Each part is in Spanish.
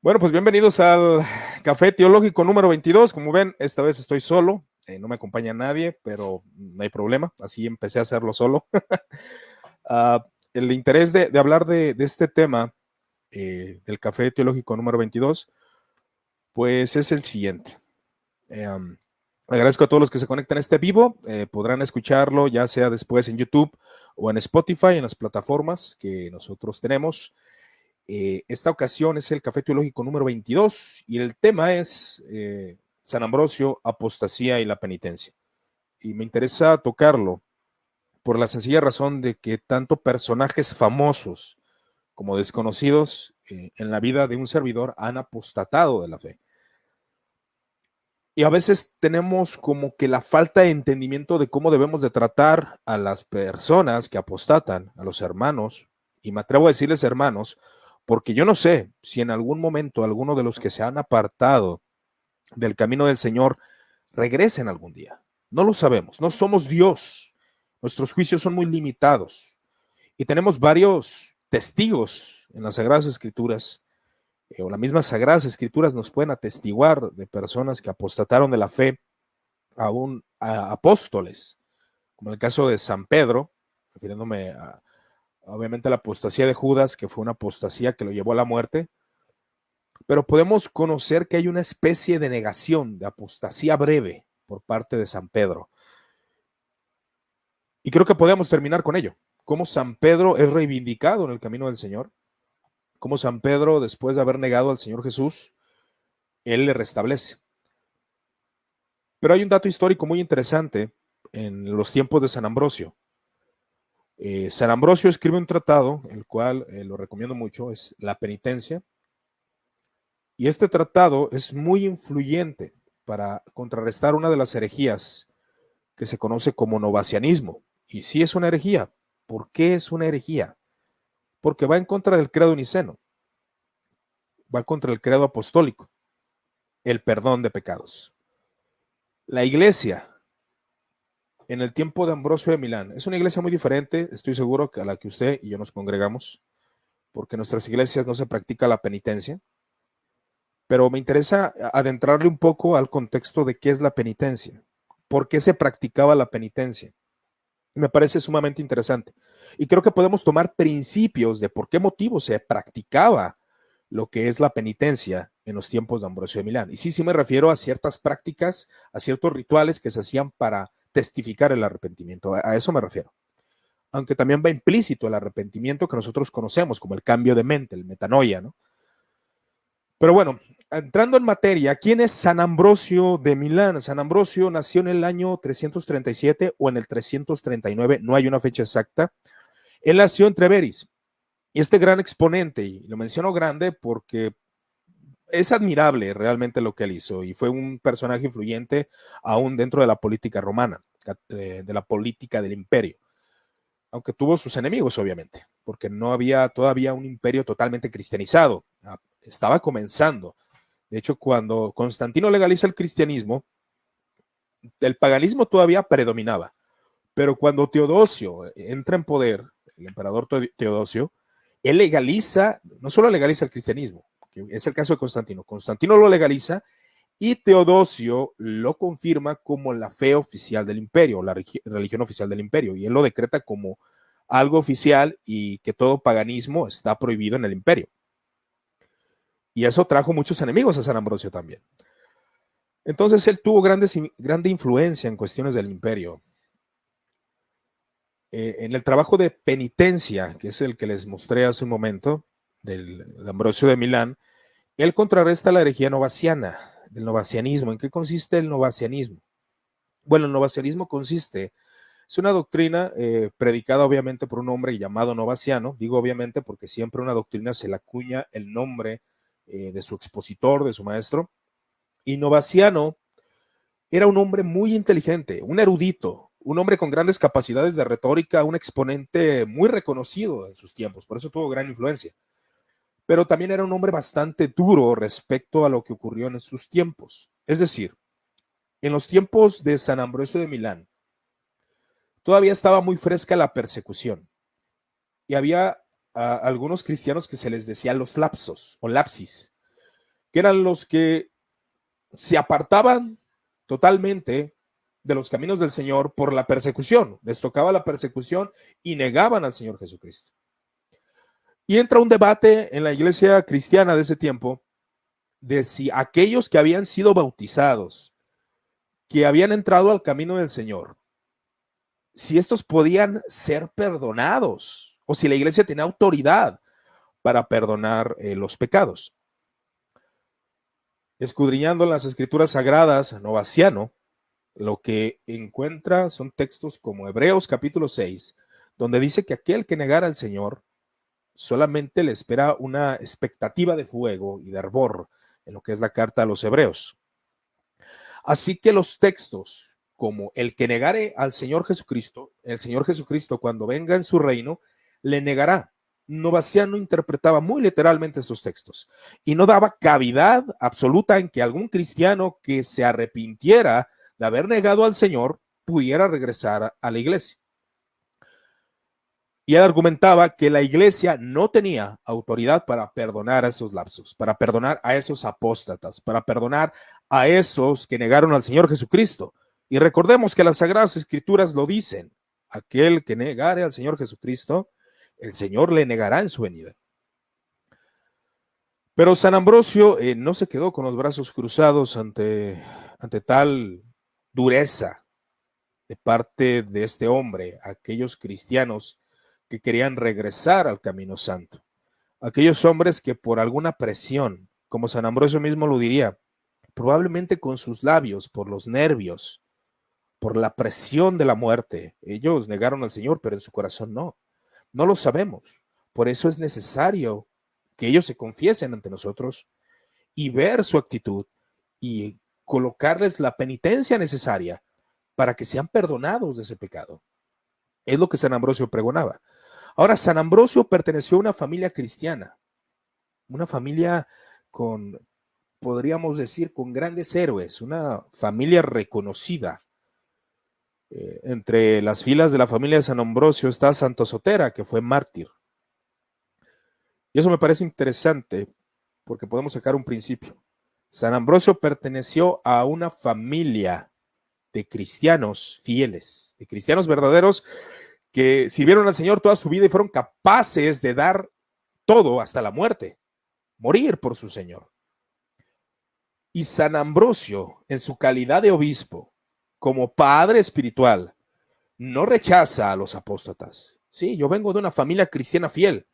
Bueno, pues bienvenidos al Café Teológico número 22. Como ven, esta vez estoy solo, no me acompaña nadie, pero no hay problema, así empecé a hacerlo solo. El interés de hablar de este tema del Café Teológico número 22, pues es el siguiente. Agradezco a todos los que se conectan a este vivo, podrán escucharlo ya sea después en YouTube o en Spotify, en las plataformas que nosotros tenemos. Esta ocasión es el Café Teológico número 22 y el tema es San Ambrosio, apostasía y la penitencia. Y me interesa tocarlo por la sencilla razón de que tanto personajes famosos como desconocidos en la vida de un servidor han apostatado de la fe. Y a veces tenemos como que la falta de entendimiento de cómo debemos de tratar a las personas que apostatan, a los hermanos, y me atrevo a decirles hermanos, porque yo no sé si en algún momento alguno de los que se han apartado del camino del Señor regresen algún día. No lo sabemos, no somos Dios. Nuestros juicios son muy limitados y tenemos varios testigos en las Sagradas Escrituras o las mismas Sagradas Escrituras nos pueden atestiguar de personas que apostataron de la fe aún a apóstoles, como el caso de San Pedro, refiriéndome obviamente a la apostasía de Judas, que fue una apostasía que lo llevó a la muerte, pero podemos conocer que hay una especie de negación, de apostasía breve por parte de San Pedro. Y creo que podemos terminar con ello. Cómo San Pedro es reivindicado en el camino del Señor, cómo San Pedro, después de haber negado al Señor Jesús, él le restablece. Pero hay un dato histórico muy interesante en los tiempos de San Ambrosio. San Ambrosio escribe un tratado, el cual lo recomiendo mucho, es La Penitencia, y este tratado es muy influyente para contrarrestar una de las herejías que se conoce como novacianismo. Y sí es una herejía. ¿Por qué es una herejía? Porque va en contra del credo niceno, va contra el credo apostólico, el perdón de pecados. La iglesia en el tiempo de Ambrosio de Milán es una iglesia muy diferente, estoy seguro, que a la que usted y yo nos congregamos, porque en nuestras iglesias no se practica la penitencia, pero me interesa adentrarle un poco al contexto de qué es la penitencia, por qué se practicaba la penitencia. Me parece sumamente interesante. Y creo que podemos tomar principios de por qué motivo se practicaba lo que es la penitencia en los tiempos de Ambrosio de Milán. Y sí me refiero a ciertas prácticas, a ciertos rituales que se hacían para testificar el arrepentimiento. A eso me refiero. Aunque también va implícito el arrepentimiento que nosotros conocemos como el cambio de mente, el metanoia, ¿no? Pero bueno, entrando en materia, ¿quién es San Ambrosio de Milán? San Ambrosio nació en el año 337 o en el 339, no hay una fecha exacta. Él nació en Treveris. Y este gran exponente, y lo menciono grande porque es admirable realmente lo que él hizo y fue un personaje influyente aún dentro de la política romana, de la política del imperio, aunque tuvo sus enemigos obviamente, porque no había todavía un imperio totalmente cristianizado, estaba comenzando. De hecho, cuando Constantino legaliza el cristianismo, el paganismo todavía predominaba, pero cuando Teodosio entra en poder, el emperador Teodosio, él legaliza, no solo legaliza el cristianismo, que es el caso de Constantino, Constantino lo legaliza y Teodosio lo confirma como la fe oficial del imperio, la religión oficial del imperio, y él lo decreta como algo oficial y que todo paganismo está prohibido en el imperio. Y eso trajo muchos enemigos a San Ambrosio también. Entonces él tuvo grande influencia en cuestiones del imperio. En el trabajo de penitencia, que es el que les mostré hace un momento, de Ambrosio de Milán, él contrarresta la herejía novaciana, del novacianismo. ¿En qué consiste el novacianismo? Bueno, el novacianismo consiste, es una doctrina predicada obviamente por un hombre llamado Novaciano, digo obviamente porque siempre una doctrina se le acuña el nombre de su expositor, de su maestro, y Novaciano era un hombre muy inteligente, un erudito, un hombre con grandes capacidades de retórica, un exponente muy reconocido en sus tiempos, por eso tuvo gran influencia. Pero también era un hombre bastante duro respecto a lo que ocurrió en sus tiempos. Es decir, en los tiempos de San Ambrosio de Milán, todavía estaba muy fresca la persecución y había algunos cristianos que se les decía los lapsos o lapsis. que eran los que se apartaban totalmente de los caminos del Señor por la persecución. Les tocaba la persecución y negaban al Señor Jesucristo. Y entra un debate en la iglesia cristiana de ese tiempo de si aquellos que habían sido bautizados, que habían entrado al camino del Señor, si estos podían ser perdonados o si la iglesia tenía autoridad para perdonar los pecados. Escudriñando las escrituras sagradas, Novaciano lo que encuentra son textos como Hebreos capítulo 6, donde dice que aquel que negara al Señor solamente le espera una expectativa de fuego y de hervor en lo que es la carta a los Hebreos. Así que los textos como el que negare al Señor Jesucristo, el Señor Jesucristo cuando venga en su reino, le negará. Novaciano interpretaba muy literalmente estos textos y no daba cavidad absoluta en que algún cristiano que se arrepintiera de haber negado al Señor pudiera regresar a la iglesia. Y él argumentaba que la iglesia no tenía autoridad para perdonar a esos lapsos, para perdonar a esos apóstatas, para perdonar a esos que negaron al Señor Jesucristo. Y recordemos que las Sagradas Escrituras lo dicen: aquel que negare al Señor Jesucristo, el Señor le negará en su venida. Pero San Ambrosio no se quedó con los brazos cruzados ante tal dureza de parte de este hombre, aquellos cristianos que querían regresar al camino santo, aquellos hombres que por alguna presión, como San Ambrosio mismo lo diría, probablemente con sus labios, por los nervios, por la presión de la muerte, ellos negaron al Señor, pero en su corazón no lo sabemos. Por eso es necesario que ellos se confiesen ante nosotros y ver su actitud y colocarles la penitencia necesaria para que sean perdonados de ese pecado. Es lo que San Ambrosio pregonaba. Ahora, San Ambrosio perteneció a una familia cristiana, una familia con, podríamos decir, con grandes héroes, una familia reconocida. Entre las filas de la familia de San Ambrosio está Santo Sotera, que fue mártir. Y eso me parece interesante porque podemos sacar un principio. San Ambrosio perteneció a una familia de cristianos fieles, de cristianos verdaderos que sirvieron al Señor toda su vida y fueron capaces de dar todo hasta la muerte, morir por su Señor. Y San Ambrosio, en su calidad de obispo, como padre espiritual, no rechaza a los apóstatas. Sí, yo vengo de una familia cristiana fiel,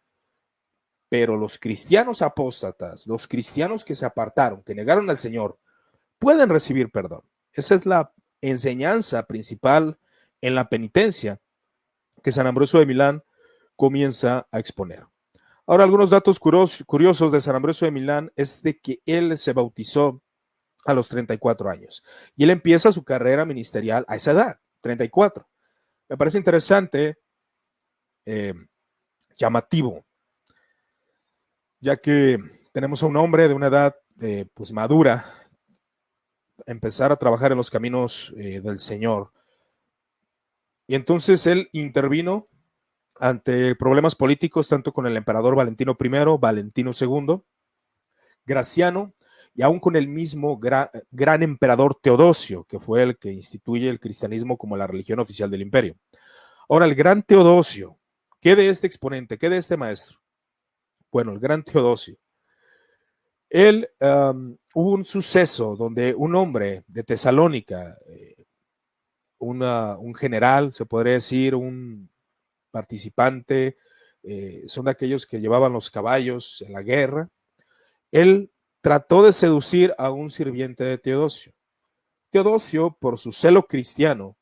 pero los cristianos apóstatas, los cristianos que se apartaron, que negaron al Señor, pueden recibir perdón. Esa es la enseñanza principal en la penitencia que San Ambrosio de Milán comienza a exponer. Ahora, algunos datos curiosos de San Ambrosio de Milán es de que él se bautizó a los 34 años y él empieza su carrera ministerial a esa edad, 34. Me parece interesante, llamativo, ya que tenemos a un hombre de una edad pues madura empezar a trabajar en los caminos del Señor. Y entonces él intervino ante problemas políticos tanto con el emperador Valentino I, Valentino II, Graciano y aún con el mismo gran emperador Teodosio, que fue el que instituye el cristianismo como la religión oficial del imperio. Ahora, el gran Teodosio, ¿qué de este exponente, qué de este maestro? Bueno, el gran Teodosio, él hubo un suceso donde un hombre de Tesalónica, un general, se podría decir, un participante, son de aquellos que llevaban los caballos en la guerra. Él trató de seducir a un sirviente de Teodosio. Teodosio, por su celo cristiano,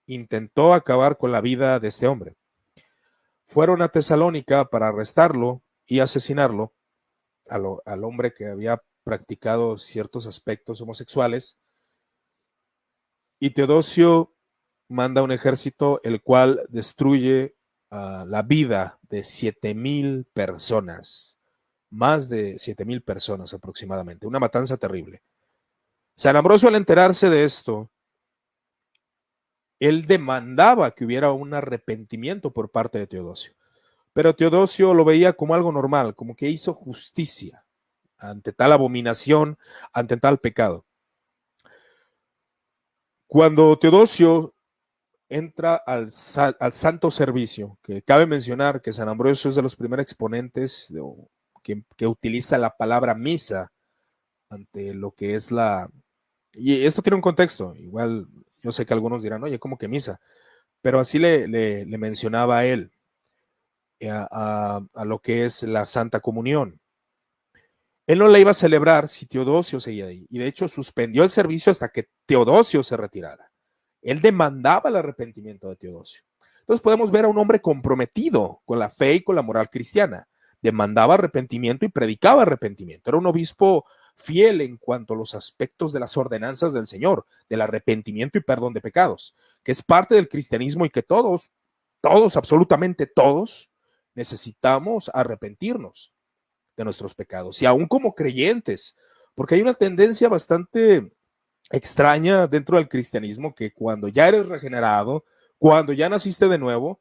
intentó acabar con la vida de este hombre. Fueron a Tesalónica para arrestarlo y asesinarlo al hombre que había practicado ciertos aspectos homosexuales. Y Teodosio manda un ejército el cual destruye la vida de 7,000 personas, más de 7,000 personas aproximadamente, una matanza terrible. San Ambrosio, al enterarse de esto, él demandaba que hubiera un arrepentimiento por parte de Teodosio, pero Teodosio lo veía como algo normal, como que hizo justicia. ante tal abominación, ante tal pecado. Cuando Teodosio entra al santo servicio, que cabe mencionar que San Ambrosio es de los primeros exponentes que utiliza la palabra misa ante lo que es la... Y esto tiene un contexto, igual yo sé que algunos dirán, oye, ¿cómo que misa? Pero así le mencionaba a él, a lo que es la Santa Comunión. Él no la iba a celebrar si Teodosio seguía ahí, y de hecho suspendió el servicio hasta que Teodosio se retirara. Él demandaba el arrepentimiento de Teodosio. Entonces podemos ver a un hombre comprometido con la fe y con la moral cristiana. Demandaba arrepentimiento y predicaba arrepentimiento. Era un obispo fiel en cuanto a los aspectos de las ordenanzas del Señor, del arrepentimiento y perdón de pecados, que es parte del cristianismo y que todos, absolutamente todos, necesitamos arrepentirnos de nuestros pecados, y aún como creyentes, porque hay una tendencia bastante extraña dentro del cristianismo que cuando ya eres regenerado, cuando ya naciste de nuevo,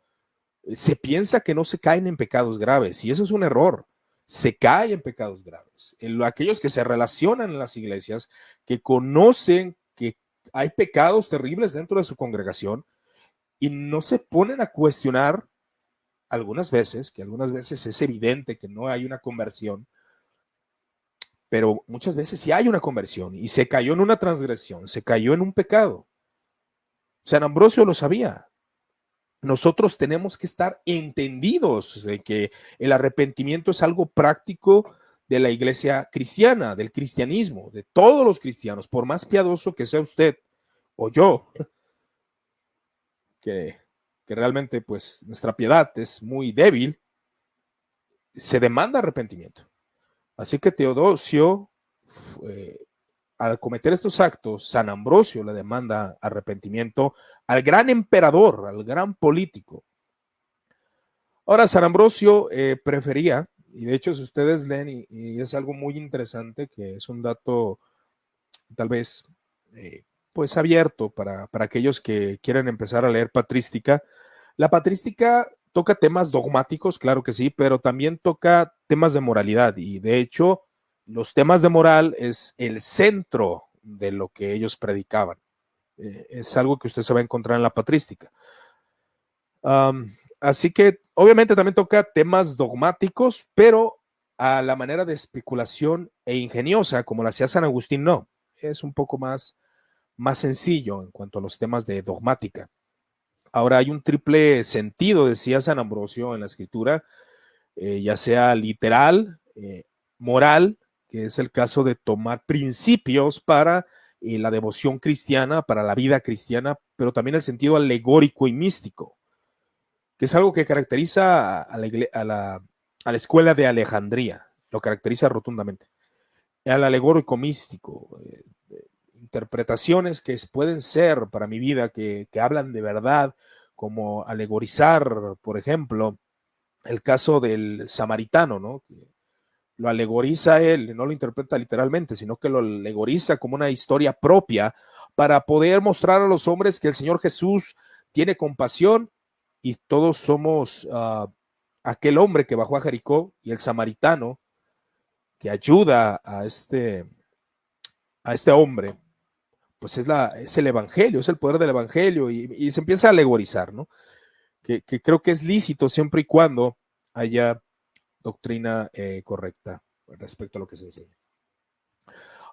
se piensa que no se caen en pecados graves, y eso es un error. Se cae en pecados graves. Aquellos que se relacionan en las iglesias, que conocen que hay pecados terribles dentro de su congregación y no se ponen a cuestionar algunas veces, que algunas veces es evidente que no hay una conversión, pero muchas veces sí hay una conversión y se cayó en una transgresión, se cayó en un pecado. San Ambrosio lo sabía. Nosotros tenemos que estar entendidos de que el arrepentimiento es algo práctico de la iglesia cristiana, del cristianismo, de todos los cristianos, por más piadoso que sea usted o yo, que realmente pues nuestra piedad es muy débil, se demanda arrepentimiento. Así que Teodosio, al cometer estos actos, San Ambrosio le demanda arrepentimiento al gran emperador, al gran político. Ahora, San Ambrosio prefería, y de hecho si ustedes leen, y es algo muy interesante, que es un dato tal vez pues abierto para aquellos que quieren empezar a leer patrística. La patrística toca temas dogmáticos, claro que sí, pero también toca temas de moralidad, y de hecho los temas de moral es el centro de lo que ellos predicaban. Es algo que usted se va a encontrar en la patrística. Así que obviamente también toca temas dogmáticos, pero a la manera de especulación e ingeniosa, como la hacía San Agustín, no. Es un poco más sencillo en cuanto a los temas de dogmática. Ahora hay un triple sentido, decía San Ambrosio en la escritura, ya sea literal, moral, que es el caso de tomar principios para la devoción cristiana, para la vida cristiana, pero también el sentido alegórico y místico, que es algo que caracteriza a la escuela de Alejandría, lo caracteriza rotundamente. Al alegórico místico, interpretaciones que pueden ser para mi vida, que hablan de verdad, como alegorizar, por ejemplo, el caso del samaritano, ¿no? Que lo alegoriza él, no lo interpreta literalmente, sino que lo alegoriza como una historia propia para poder mostrar a los hombres que el Señor Jesús tiene compasión y todos somos aquel hombre que bajó a Jericó, y el samaritano que ayuda a este hombre, pues es el evangelio, es el poder del evangelio, y se empieza a alegorizar, ¿no? Que creo que es lícito siempre y cuando haya doctrina correcta respecto a lo que se enseña.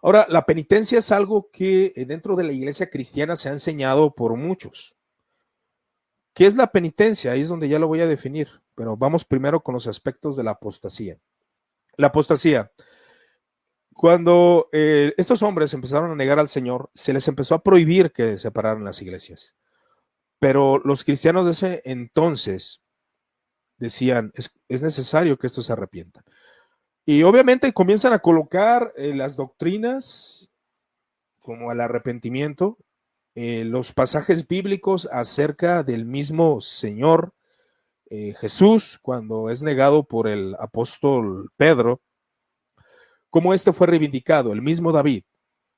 Ahora, la penitencia es algo que dentro de la iglesia cristiana se ha enseñado por muchos. ¿Qué es la penitencia? Ahí es donde ya lo voy a definir, pero vamos primero con los aspectos de la apostasía. La apostasía. Cuando estos hombres empezaron a negar al Señor, se les empezó a prohibir que separaran las iglesias. Pero los cristianos de ese entonces decían, es necesario que estos se arrepientan. Y obviamente comienzan a colocar las doctrinas como el arrepentimiento, los pasajes bíblicos acerca del mismo Señor Jesús, cuando es negado por el apóstol Pedro, cómo este fue reivindicado, el mismo David.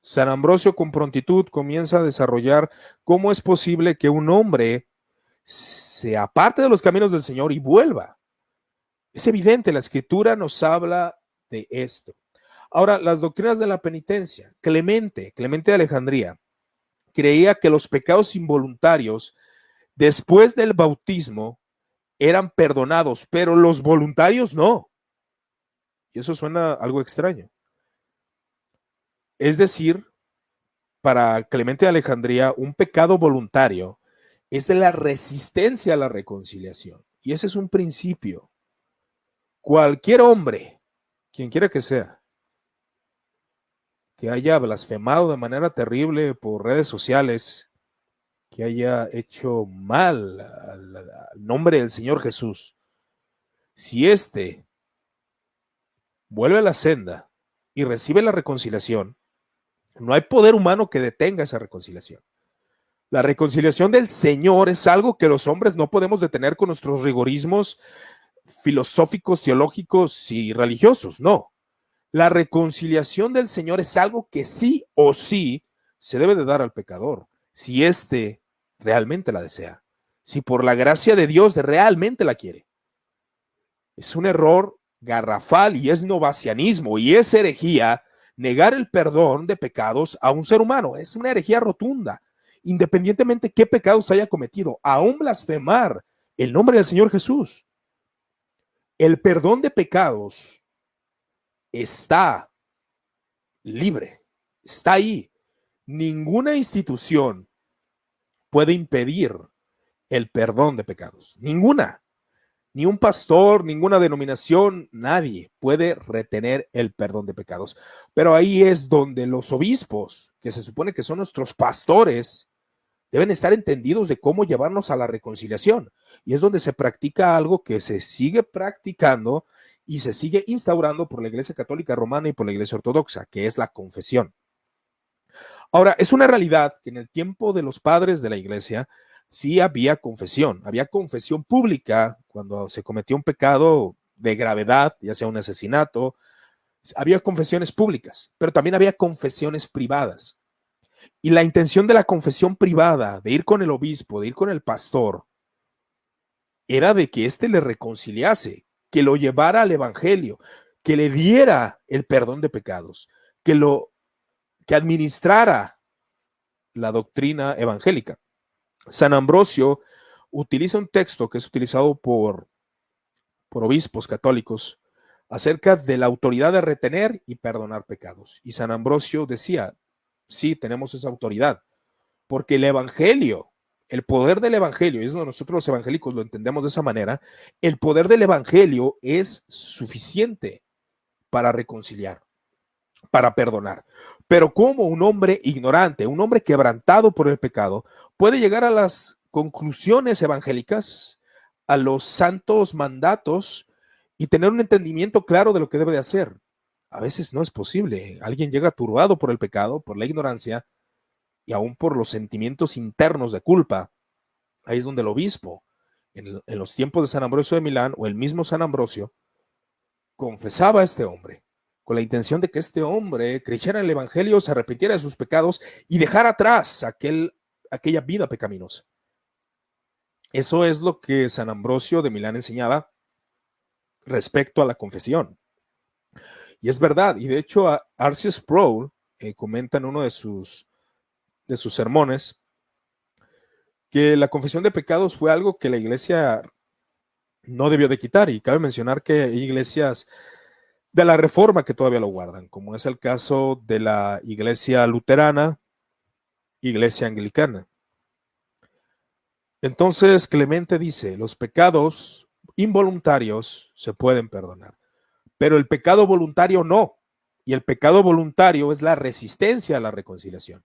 San Ambrosio con prontitud comienza a desarrollar cómo es posible que un hombre se aparte de los caminos del Señor y vuelva. Es evidente, la escritura nos habla de esto. Ahora, las doctrinas de la penitencia. Clemente de Alejandría, creía que los pecados involuntarios después del bautismo eran perdonados, pero los voluntarios no. Y eso suena algo extraño. Es decir, para Clemente de Alejandría, un pecado voluntario es de la resistencia a la reconciliación. Y ese es un principio. Cualquier hombre, quien quiera que sea, que haya blasfemado de manera terrible por redes sociales, que haya hecho mal al nombre del Señor Jesús, si éste vuelve a la senda y recibe la reconciliación, no hay poder humano que detenga esa reconciliación. La reconciliación del Señor es algo que los hombres no podemos detener con nuestros rigorismos filosóficos, teológicos y religiosos, no. La reconciliación del Señor es algo que sí o sí se debe de dar al pecador, si éste realmente la desea, si por la gracia de Dios realmente la quiere. Es un error garrafal y es novacianismo y es herejía negar el perdón de pecados a un ser humano. Es una herejía rotunda, independientemente qué pecados haya cometido, aún blasfemar el nombre del Señor Jesús. El perdón de pecados está libre, está ahí. Ninguna institución puede impedir el perdón de pecados, ninguna. Ni un pastor, ninguna denominación, nadie puede retener el perdón de pecados. Pero ahí es donde los obispos, que se supone que son nuestros pastores, deben estar entendidos de cómo llevarnos a la reconciliación. Y es donde se practica algo que se sigue practicando y se sigue instaurando por la Iglesia Católica Romana y por la Iglesia Ortodoxa, que es la confesión. Ahora, es una realidad que en el tiempo de los padres de la Iglesia, sí había confesión pública cuando se cometió un pecado de gravedad, ya sea un asesinato, había confesiones públicas, pero también había confesiones privadas. Y la intención de la confesión privada, de ir con el obispo, de ir con el pastor, era de que éste le reconciliase, que lo llevara al evangelio, que le diera el perdón de pecados, que administrara la doctrina evangélica. San Ambrosio utiliza un texto que es utilizado por obispos católicos acerca de la autoridad de retener y perdonar pecados. Y San Ambrosio decía, sí, tenemos esa autoridad, porque el evangelio, el poder del evangelio, y es donde nosotros los evangélicos lo entendemos de esa manera, el poder del evangelio es suficiente para reconciliar, para perdonar. Pero ¿cómo un hombre ignorante, un hombre quebrantado por el pecado, puede llegar a las conclusiones evangélicas, a los santos mandatos y tener un entendimiento claro de lo que debe de hacer? A veces no es posible. Alguien llega turbado por el pecado, por la ignorancia y aún por los sentimientos internos de culpa. Ahí es donde el obispo, en los tiempos de San Ambrosio de Milán o el mismo San Ambrosio, confesaba a este hombre con la intención de que este hombre creyera en el evangelio, se arrepintiera de sus pecados y dejara atrás aquella vida pecaminosa. Eso es lo que San Ambrosio de Milán enseñaba respecto a la confesión. Y es verdad, y de hecho R.C. Sproul comenta en uno de sus sermones que la confesión de pecados fue algo que la iglesia no debió de quitar, y cabe mencionar que hay iglesias de la Reforma que todavía lo guardan, como es el caso de la iglesia luterana, iglesia anglicana. Entonces Clemente dice, los pecados involuntarios se pueden perdonar, pero el pecado voluntario no, y el pecado voluntario es la resistencia a la reconciliación.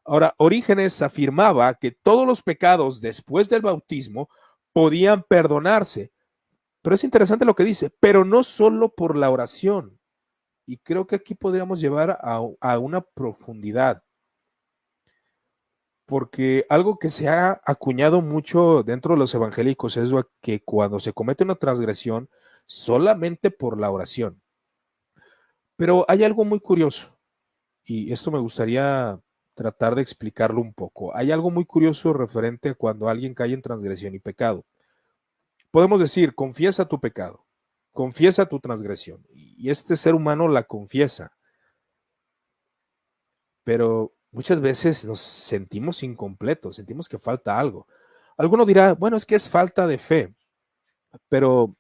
Ahora, Orígenes afirmaba que todos los pecados después del bautismo podían perdonarse, pero es interesante lo que dice, pero no solo por la oración. Y creo que aquí podríamos llevar a una profundidad, porque algo que se ha acuñado mucho dentro de los evangélicos es que cuando se comete una transgresión, solamente por la oración. Pero hay algo muy curioso, y esto me gustaría tratar de explicarlo un poco. Hay algo muy curioso referente a cuando alguien cae en transgresión y pecado. Podemos decir, confiesa tu pecado, confiesa tu transgresión. Y este ser humano la confiesa. Pero muchas veces nos sentimos incompletos, sentimos que falta algo. Alguno dirá, bueno, es que es falta de fe, pero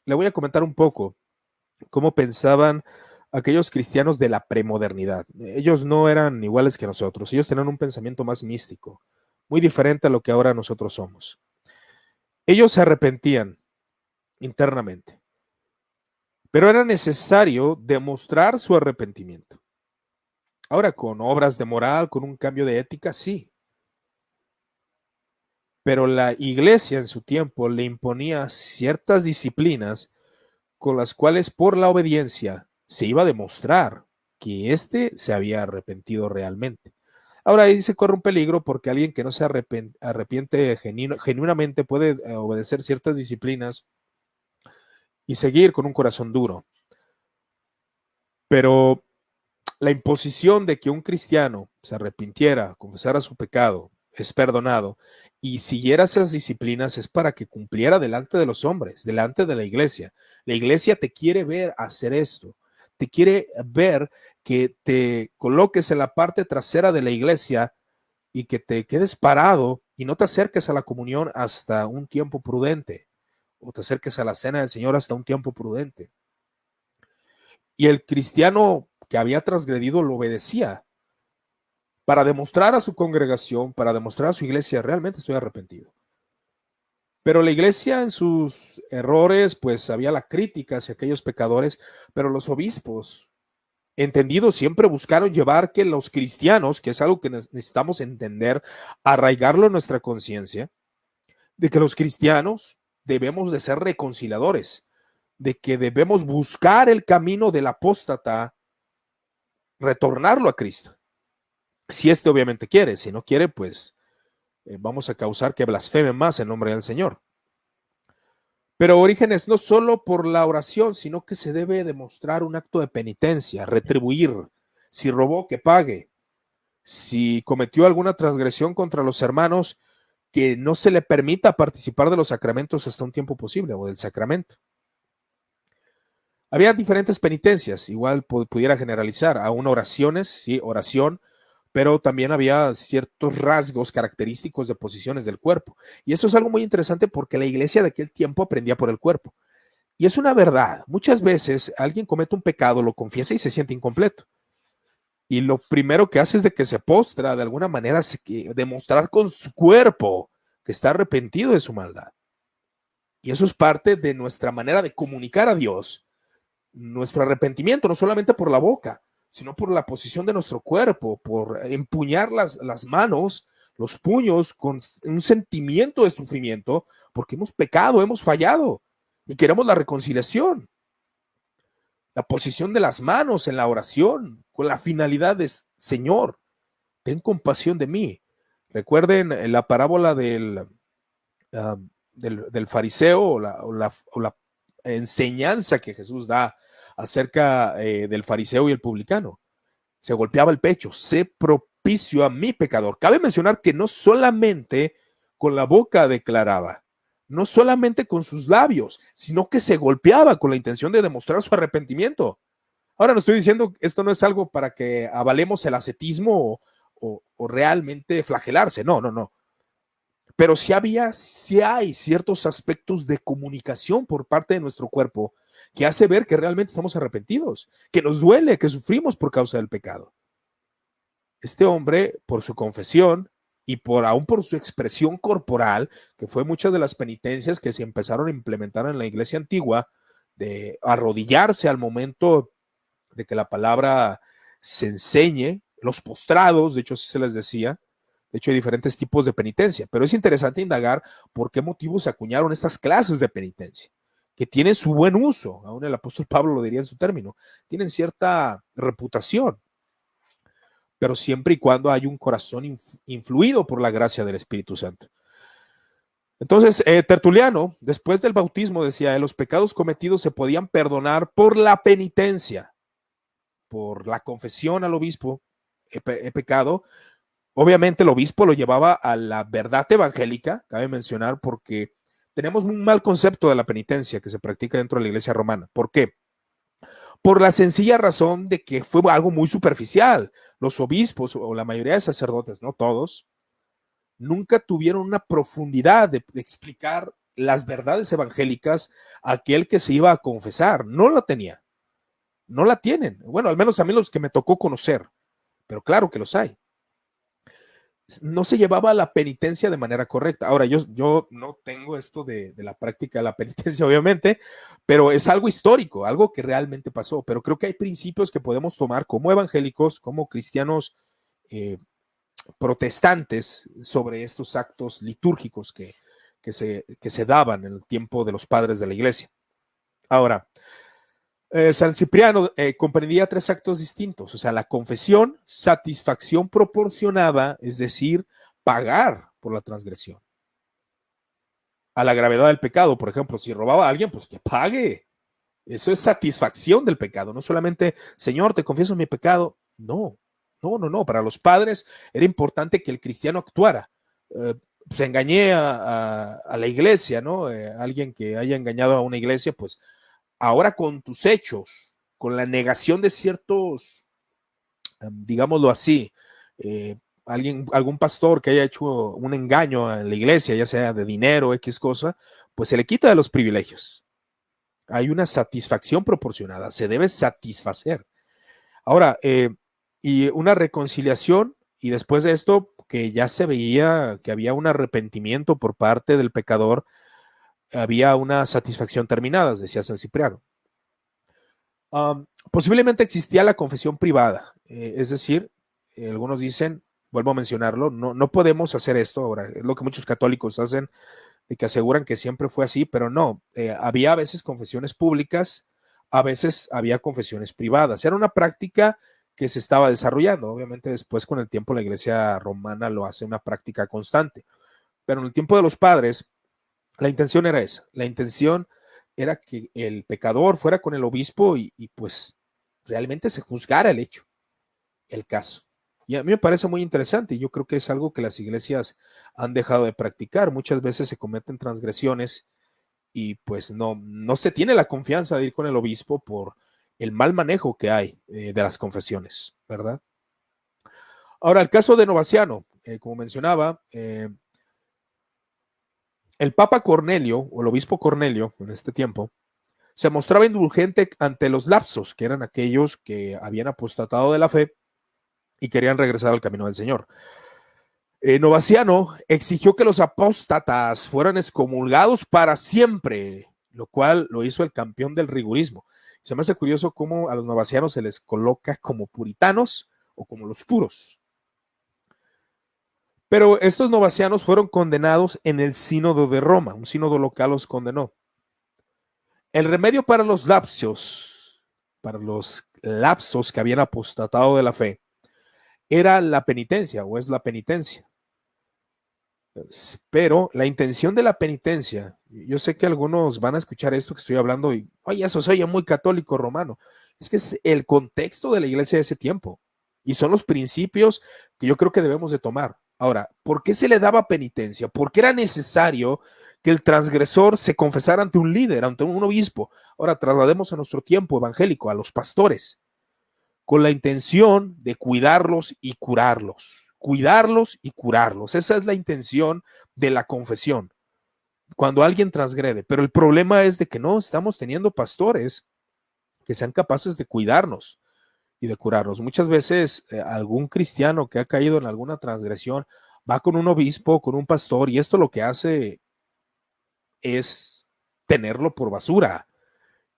le voy a comentar un poco cómo pensaban aquellos cristianos de la premodernidad. Ellos no eran iguales que nosotros, ellos tenían un pensamiento más místico, muy diferente a lo que ahora nosotros somos. Ellos se arrepentían internamente, pero era necesario demostrar su arrepentimiento. Ahora, con obras de moral, con un cambio de ética, sí. Pero la iglesia en su tiempo le imponía ciertas disciplinas con las cuales por la obediencia se iba a demostrar que éste se había arrepentido realmente. Ahora ahí se corre un peligro porque alguien que no se arrepiente genuinamente puede obedecer ciertas disciplinas y seguir con un corazón duro. Pero la imposición de que un cristiano se arrepintiera, confesara su pecado, es perdonado, y siguiera esas disciplinas es para que cumpliera delante de los hombres, delante de la iglesia. La iglesia te quiere ver hacer esto, te quiere ver que te coloques en la parte trasera de la iglesia y que te quedes parado y no te acerques a la comunión hasta un tiempo prudente, o te acerques a la cena del Señor hasta un tiempo prudente. Y el cristiano que había transgredido lo obedecía para demostrar a su congregación, para demostrar a su iglesia, realmente estoy arrepentido. Pero la iglesia en sus errores, pues había la crítica hacia aquellos pecadores, pero los obispos, entendidos, siempre buscaron llevar que los cristianos, que es algo que necesitamos entender, arraigarlo en nuestra conciencia, de que los cristianos debemos de ser reconciliadores, de que debemos buscar el camino del apóstata, retornarlo a Cristo. Si este obviamente quiere, si no quiere, pues vamos a causar que blasfeme más en nombre del Señor. Pero Orígenes, no solo por la oración, sino que se debe demostrar un acto de penitencia, retribuir. Si robó, que pague. Si cometió alguna transgresión contra los hermanos, que no se le permita participar de los sacramentos hasta un tiempo posible, o del sacramento. Había diferentes penitencias, igual pudiera generalizar, aún oraciones, sí, oración, pero también había ciertos rasgos característicos de posiciones del cuerpo. Y eso es algo muy interesante porque la iglesia de aquel tiempo aprendía por el cuerpo. Y es una verdad. Muchas veces alguien comete un pecado, lo confiesa y se siente incompleto. Y lo primero que hace es de que se postra, de alguna manera, demostrar con su cuerpo que está arrepentido de su maldad. Y eso es parte de nuestra manera de comunicar a Dios, nuestro arrepentimiento, no solamente por la boca, sino por la posición de nuestro cuerpo, por empuñar las manos, los puños con un sentimiento de sufrimiento, porque hemos pecado, hemos fallado y queremos la reconciliación. La posición de las manos en la oración, con la finalidad de, Señor, ten compasión de mí. Recuerden la parábola del fariseo o la enseñanza que Jesús da acerca del fariseo y el publicano. Se golpeaba el pecho, sé propicio a mi pecador. Cabe mencionar que no solamente con la boca declaraba, no solamente con sus labios, sino que se golpeaba con la intención de demostrar su arrepentimiento. Ahora no estoy diciendo que esto no es algo para que avalemos el ascetismo o realmente flagelarse, no, no, no. Pero sí hay ciertos aspectos de comunicación por parte de nuestro cuerpo que hace ver que realmente estamos arrepentidos, que nos duele, que sufrimos por causa del pecado. Este hombre, por su confesión y aún por su expresión corporal, que fue muchas de las penitencias que se empezaron a implementar en la iglesia antigua, de arrodillarse al momento de que la palabra se enseñe, los postrados, de hecho así se les decía. De hecho hay diferentes tipos de penitencia, pero es interesante indagar por qué motivos se acuñaron estas clases de penitencia, que tienen su buen uso, aún el apóstol Pablo lo diría en su término, tienen cierta reputación, pero siempre y cuando hay un corazón influido por la gracia del Espíritu Santo. Entonces, Tertuliano, después del bautismo, decía, los pecados cometidos se podían perdonar por la penitencia, por la confesión al obispo, he pecado. Obviamente el obispo lo llevaba a la verdad evangélica, cabe mencionar, porque tenemos un mal concepto de la penitencia que se practica dentro de la iglesia romana. ¿Por qué? Por la sencilla razón de que fue algo muy superficial. Los obispos o la mayoría de sacerdotes, no todos, nunca tuvieron una profundidad de explicar las verdades evangélicas a aquel que se iba a confesar. No la tenía, no la tienen. Bueno, al menos a mí los que me tocó conocer, pero claro que los hay. No se llevaba la penitencia de manera correcta. Ahora, yo no tengo esto de la práctica de la penitencia, obviamente, pero es algo histórico, algo que realmente pasó. Pero creo que hay principios que podemos tomar como evangélicos, como cristianos protestantes, sobre estos actos litúrgicos que se daban en el tiempo de los padres de la iglesia. Ahora, San Cipriano comprendía 3 actos distintos, o sea, la confesión, satisfacción proporcionada, es decir, pagar por la transgresión. A la gravedad del pecado, por ejemplo, si robaba a alguien, pues que pague. Eso es satisfacción del pecado, no solamente, Señor, te confieso mi pecado. No. Para los padres era importante que el cristiano actuara. Pues engañé a la iglesia, ¿no? Alguien que haya engañado a una iglesia, pues ahora con tus hechos, con la negación de ciertos, digámoslo así, algún pastor que haya hecho un engaño en la iglesia, ya sea de dinero, X cosa, pues se le quita de los privilegios. Hay una satisfacción proporcionada, se debe satisfacer. Ahora, y una reconciliación, y después de esto, que ya se veía que había un arrepentimiento por parte del pecador, había una satisfacción terminada, decía San Cipriano. Posiblemente existía la confesión privada, es decir, algunos dicen, vuelvo a mencionarlo, no podemos hacer esto ahora, es lo que muchos católicos hacen, de que aseguran que siempre fue así, pero no, había a veces confesiones públicas, a veces había confesiones privadas, era una práctica que se estaba desarrollando, obviamente después con el tiempo la iglesia romana lo hace una práctica constante, pero en el tiempo de los padres, la intención era esa, la intención era que el pecador fuera con el obispo y pues realmente se juzgara el hecho, el caso. Y a mí me parece muy interesante y yo creo que es algo que las iglesias han dejado de practicar. Muchas veces se cometen transgresiones y pues no se tiene la confianza de ir con el obispo por el mal manejo que hay de las confesiones, ¿verdad? Ahora, el caso de Novaciano, como mencionaba, el Papa Cornelio, o el obispo Cornelio, en este tiempo, se mostraba indulgente ante los lapsos, que eran aquellos que habían apostatado de la fe y querían regresar al camino del Señor. Novaciano exigió que los apóstatas fueran excomulgados para siempre, lo cual lo hizo el campeón del rigorismo. Se me hace curioso cómo a los novacianos se les coloca como puritanos o como los puros. Pero estos novacianos fueron condenados en el sínodo de Roma, un sínodo local los condenó. El remedio para los lapsos que habían apostatado de la fe, era la penitencia, o es la penitencia. Pero la intención de la penitencia, yo sé que algunos van a escuchar esto que estoy hablando y, oye, eso se oye muy católico romano. Es que es el contexto de la iglesia de ese tiempo y son los principios que yo creo que debemos de tomar. Ahora, ¿por qué se le daba penitencia? ¿Por qué era necesario que el transgresor se confesara ante un líder, ante un obispo? Ahora, traslademos a nuestro tiempo evangélico, a los pastores, con la intención de cuidarlos y curarlos. Cuidarlos y curarlos. Esa es la intención de la confesión. Cuando alguien transgrede, pero el problema es de que no estamos teniendo pastores que sean capaces de cuidarnos y de curarnos. Muchas veces algún cristiano que ha caído en alguna transgresión va con un obispo, con un pastor, y esto lo que hace es tenerlo por basura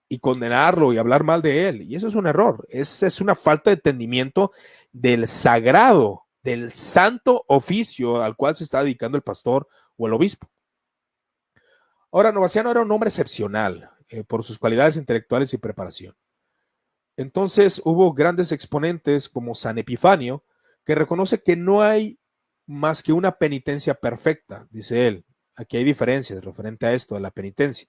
y condenarlo y hablar mal de él. Y eso es un error. Es una falta de entendimiento del sagrado, del santo oficio al cual se está dedicando el pastor o el obispo. Ahora, Novaciano era un hombre excepcional por sus cualidades intelectuales y preparación. Entonces hubo grandes exponentes como San Epifanio, que reconoce que no hay más que una penitencia perfecta, dice él. Aquí hay diferencias referente a esto de la penitencia.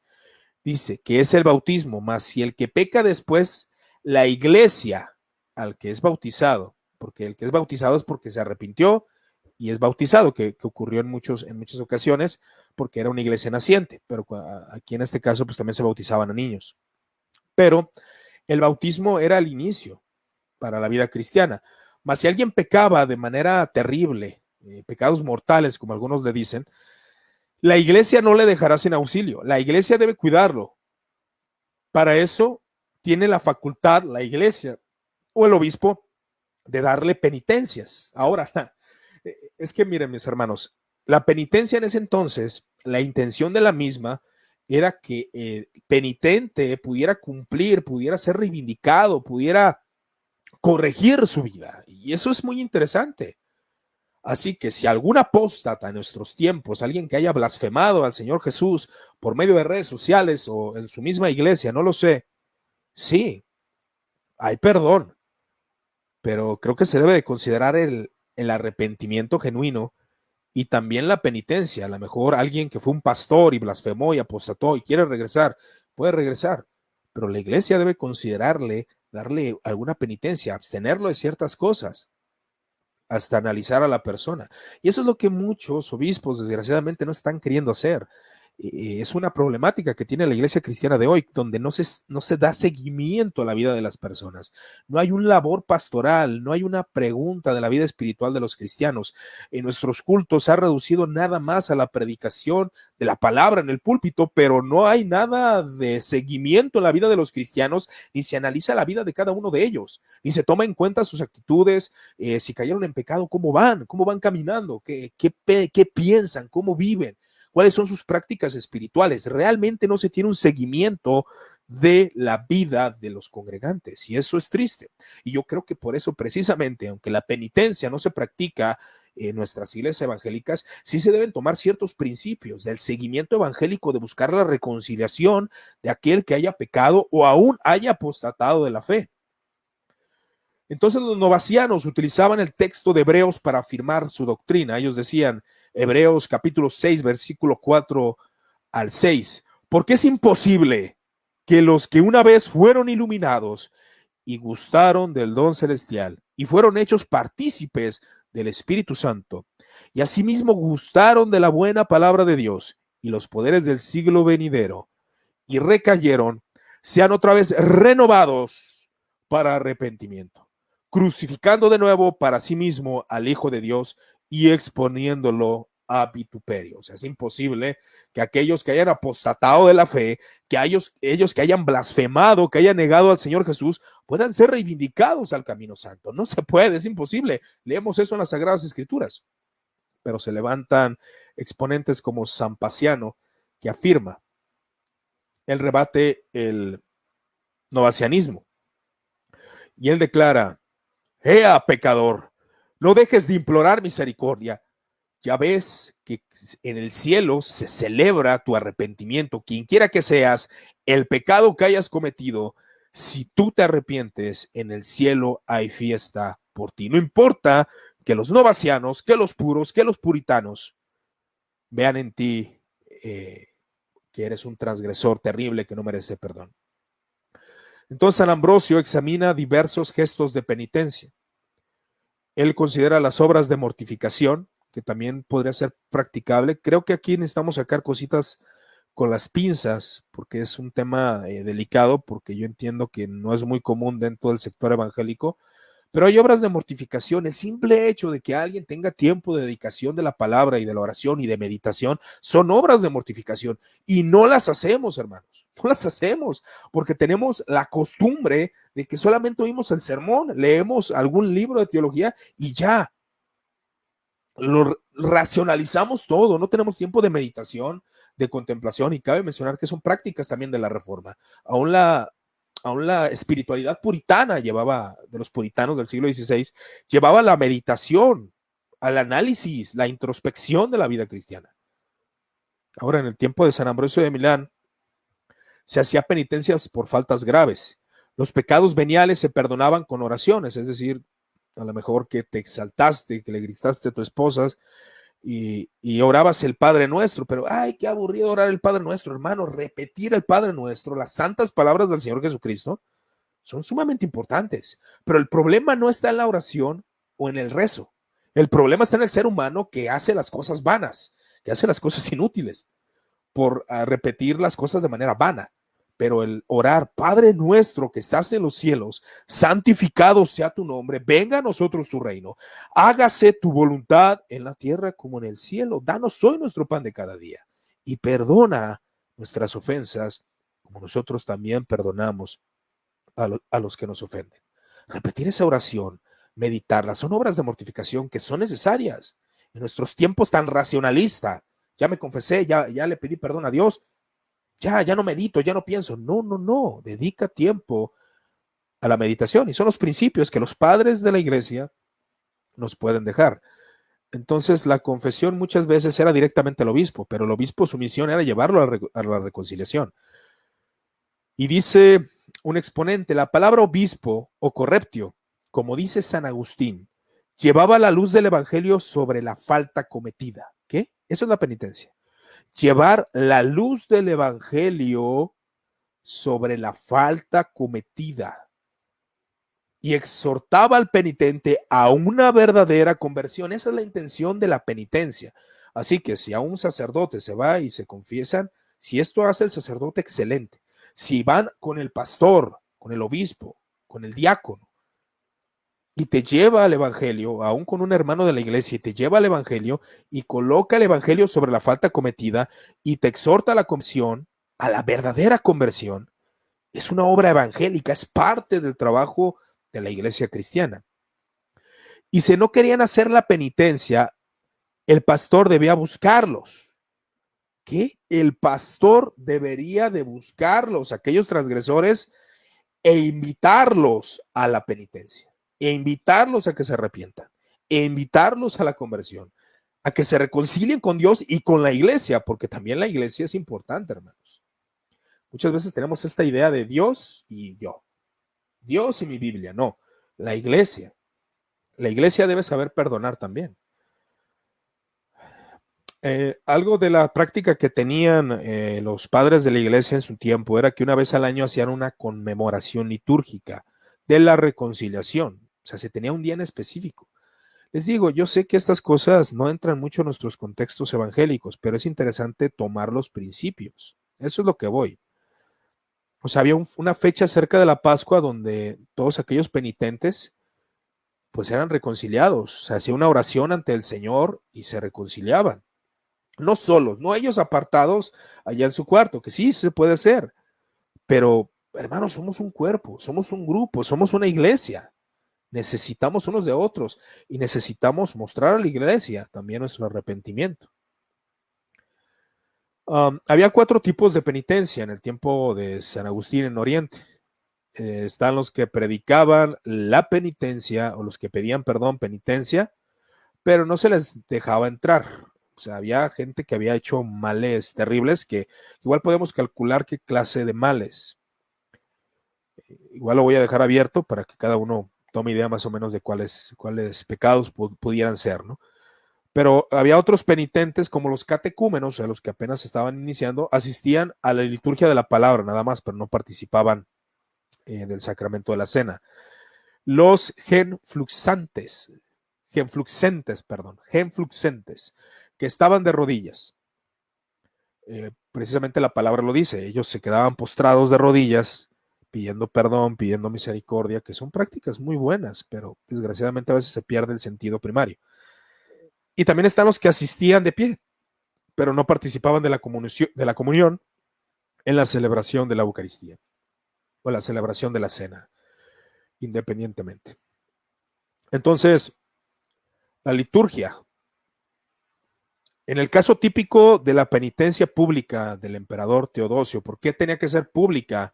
Dice que es el bautismo, más si el que peca después, la iglesia al que es bautizado, porque el que es bautizado es porque se arrepintió y es bautizado, que ocurrió en muchas ocasiones, porque era una iglesia naciente, pero aquí en este caso pues también se bautizaban a niños. Pero el bautismo era el inicio para la vida cristiana. Mas si alguien pecaba de manera terrible, pecados mortales, como algunos le dicen, la iglesia no le dejará sin auxilio. La iglesia debe cuidarlo. Para eso tiene la facultad la iglesia o el obispo de darle penitencias. Ahora, es que miren, mis hermanos, la penitencia en ese entonces, la intención de la misma era que el penitente pudiera cumplir, pudiera ser reivindicado, pudiera corregir su vida. Y eso es muy interesante. Así que si algún apóstata en nuestros tiempos, alguien que haya blasfemado al Señor Jesús por medio de redes sociales o en su misma iglesia, no lo sé, sí, hay perdón, pero creo que se debe de considerar el arrepentimiento genuino y también la penitencia. A lo mejor alguien que fue un pastor y blasfemó y apostató y quiere regresar, puede regresar, pero la iglesia debe considerarle, darle alguna penitencia, abstenerlo de ciertas cosas hasta analizar a la persona. Y eso es lo que muchos obispos, desgraciadamente, no están queriendo hacer. Es una problemática que tiene la iglesia cristiana de hoy, donde no se da seguimiento a la vida de las personas. No hay un labor pastoral, no hay una pregunta de la vida espiritual de los cristianos. En nuestros cultos se ha reducido nada más a la predicación de la palabra en el púlpito, pero no hay nada de seguimiento en la vida de los cristianos, ni se analiza la vida de cada uno de ellos, ni se toma en cuenta sus actitudes, si cayeron en pecado, cómo van caminando, qué piensan, cómo viven, cuáles son sus prácticas espirituales. Realmente no se tiene un seguimiento de la vida de los congregantes y eso es triste. Y yo creo que por eso precisamente, aunque la penitencia no se practica en nuestras iglesias evangélicas, sí se deben tomar ciertos principios del seguimiento evangélico, de buscar la reconciliación de aquel que haya pecado o aún haya apostatado de la fe. Entonces los novacianos utilizaban el texto de Hebreos para afirmar su doctrina. Ellos decían, Hebreos capítulo 6, versículo 4 al 6, porque es imposible que los que una vez fueron iluminados y gustaron del don celestial y fueron hechos partícipes del Espíritu Santo y asimismo gustaron de la buena palabra de Dios y los poderes del siglo venidero y recayeron, sean otra vez renovados para arrepentimiento, crucificando de nuevo para sí mismo al Hijo de Dios y exponiéndolo a vituperio. O sea, es imposible que aquellos que hayan apostatado de la fe, que ellos que hayan blasfemado, que hayan negado al Señor Jesús, puedan ser reivindicados al camino santo. No se puede, es imposible. Leemos eso en las Sagradas Escrituras, pero se levantan exponentes como San Paciano, que afirma, él rebate el novacianismo y él declara, ¡Ea, pecador! No dejes de implorar misericordia. Ya ves que en el cielo se celebra tu arrepentimiento. Quien quiera que seas, el pecado que hayas cometido, si tú te arrepientes, en el cielo hay fiesta por ti. No importa que los novacianos, que los puros, que los puritanos vean en ti que eres un transgresor terrible que no merece perdón. Entonces San Ambrosio examina diversos gestos de penitencia. Él considera las obras de mortificación, que también podría ser practicable. Creo que aquí necesitamos sacar cositas con las pinzas, porque es un tema delicado, porque yo entiendo que no es muy común dentro del sector evangélico, pero hay obras de mortificación. El simple hecho de que alguien tenga tiempo de dedicación de la palabra y de la oración y de meditación son obras de mortificación y no las hacemos, hermanos, no las hacemos porque tenemos la costumbre de que solamente oímos el sermón, leemos algún libro de teología y ya lo racionalizamos todo, no tenemos tiempo de meditación, de contemplación, y cabe mencionar que son prácticas también de la Reforma. Aún la espiritualidad puritana llevaba, de los puritanos del siglo XVI, llevaba la meditación, al análisis, la introspección de la vida cristiana. Ahora, en el tiempo de San Ambrosio de Milán, se hacía penitencias por faltas graves. Los pecados veniales se perdonaban con oraciones, es decir, a lo mejor que te exaltaste, que le gritaste a tu esposa y orabas el Padre Nuestro, pero ay, qué aburrido orar el Padre Nuestro, hermano. Repetir el Padre Nuestro, las santas palabras del Señor Jesucristo, son sumamente importantes, pero el problema no está en la oración o en el rezo. El problema está en el ser humano que hace las cosas vanas, que hace las cosas inútiles por repetir las cosas de manera vana. Pero el orar, Padre nuestro que estás en los cielos, santificado sea tu nombre, venga a nosotros tu reino, hágase tu voluntad en la tierra como en el cielo. Danos hoy nuestro pan de cada día y perdona nuestras ofensas como nosotros también perdonamos a los que nos ofenden. Repetir esa oración, meditarla, son obras de mortificación que son necesarias en nuestros tiempos tan racionalistas. Ya me confesé, ya le pedí perdón a Dios, ya no medito, ya no pienso. No, dedica tiempo a la meditación y son los principios que los padres de la iglesia nos pueden dejar. Entonces la confesión muchas veces era directamente al obispo, pero el obispo su misión era llevarlo a la reconciliación. Y dice un exponente, la palabra obispo o correptio, como dice San Agustín, llevaba la luz del evangelio sobre la falta cometida. ¿Qué? Eso es la penitencia. Llevar la luz del evangelio sobre la falta cometida y exhortaba al penitente a una verdadera conversión. Esa es la intención de la penitencia. Así que si a un sacerdote se va y se confiesan, si esto hace el sacerdote, excelente. Si van con el pastor, con el obispo, con el diácono y te lleva al evangelio, aún con un hermano de la iglesia, y te lleva al evangelio y coloca el evangelio sobre la falta cometida y te exhorta a la conversión, a la verdadera conversión, es una obra evangélica, es parte del trabajo de la iglesia cristiana. Y si no querían hacer la penitencia, el pastor debía buscarlos. ¿Qué? El pastor debería de buscarlos, aquellos transgresores, e invitarlos a la penitencia, e invitarlos a que se arrepientan, e invitarlos a la conversión, a que se reconcilien con Dios y con la iglesia, porque también la iglesia es importante, hermanos. Muchas veces tenemos esta idea de Dios y yo, Dios y mi Biblia. No, la iglesia debe saber perdonar también. Algo de la práctica que tenían los padres de la iglesia en su tiempo era que una vez al año hacían una conmemoración litúrgica de la reconciliación. O sea, se tenía un día en específico. Les digo, yo sé que estas cosas no entran mucho en nuestros contextos evangélicos, pero es interesante tomar los principios. Eso es lo que voy. O sea, había una fecha cerca de la Pascua donde todos aquellos penitentes pues eran reconciliados. O sea, hacía una oración ante el Señor y se reconciliaban. No solos, no ellos apartados allá en su cuarto, que sí se puede hacer, pero hermanos, somos un cuerpo, somos un grupo, somos una iglesia. Necesitamos unos de otros y necesitamos mostrar a la iglesia también nuestro arrepentimiento. Había 4 tipos de penitencia en el tiempo de San Agustín en Oriente. Están los que predicaban la penitencia o los que pedían perdón, penitencia, pero no se les dejaba entrar. O sea, había gente que había hecho males terribles que igual podemos calcular qué clase de males. Igual lo voy a dejar abierto para que cada uno tome idea más o menos de cuáles pecados pudieran ser, ¿no? Pero había otros penitentes como los catecúmenos, o sea, los que apenas estaban iniciando, asistían a la liturgia de la palabra nada más, pero no participaban del sacramento de la cena. Los genfluxentes, que estaban de rodillas. Precisamente la palabra lo dice, ellos se quedaban postrados de rodillas, pidiendo perdón, pidiendo misericordia, que son prácticas muy buenas, pero desgraciadamente a veces se pierde el sentido primario. Y también están los que asistían de pie, pero no participaban de la comunión en la celebración de la Eucaristía o la celebración de la cena, independientemente. Entonces, la liturgia. En el caso típico de la penitencia pública del emperador Teodosio, ¿por qué tenía que ser pública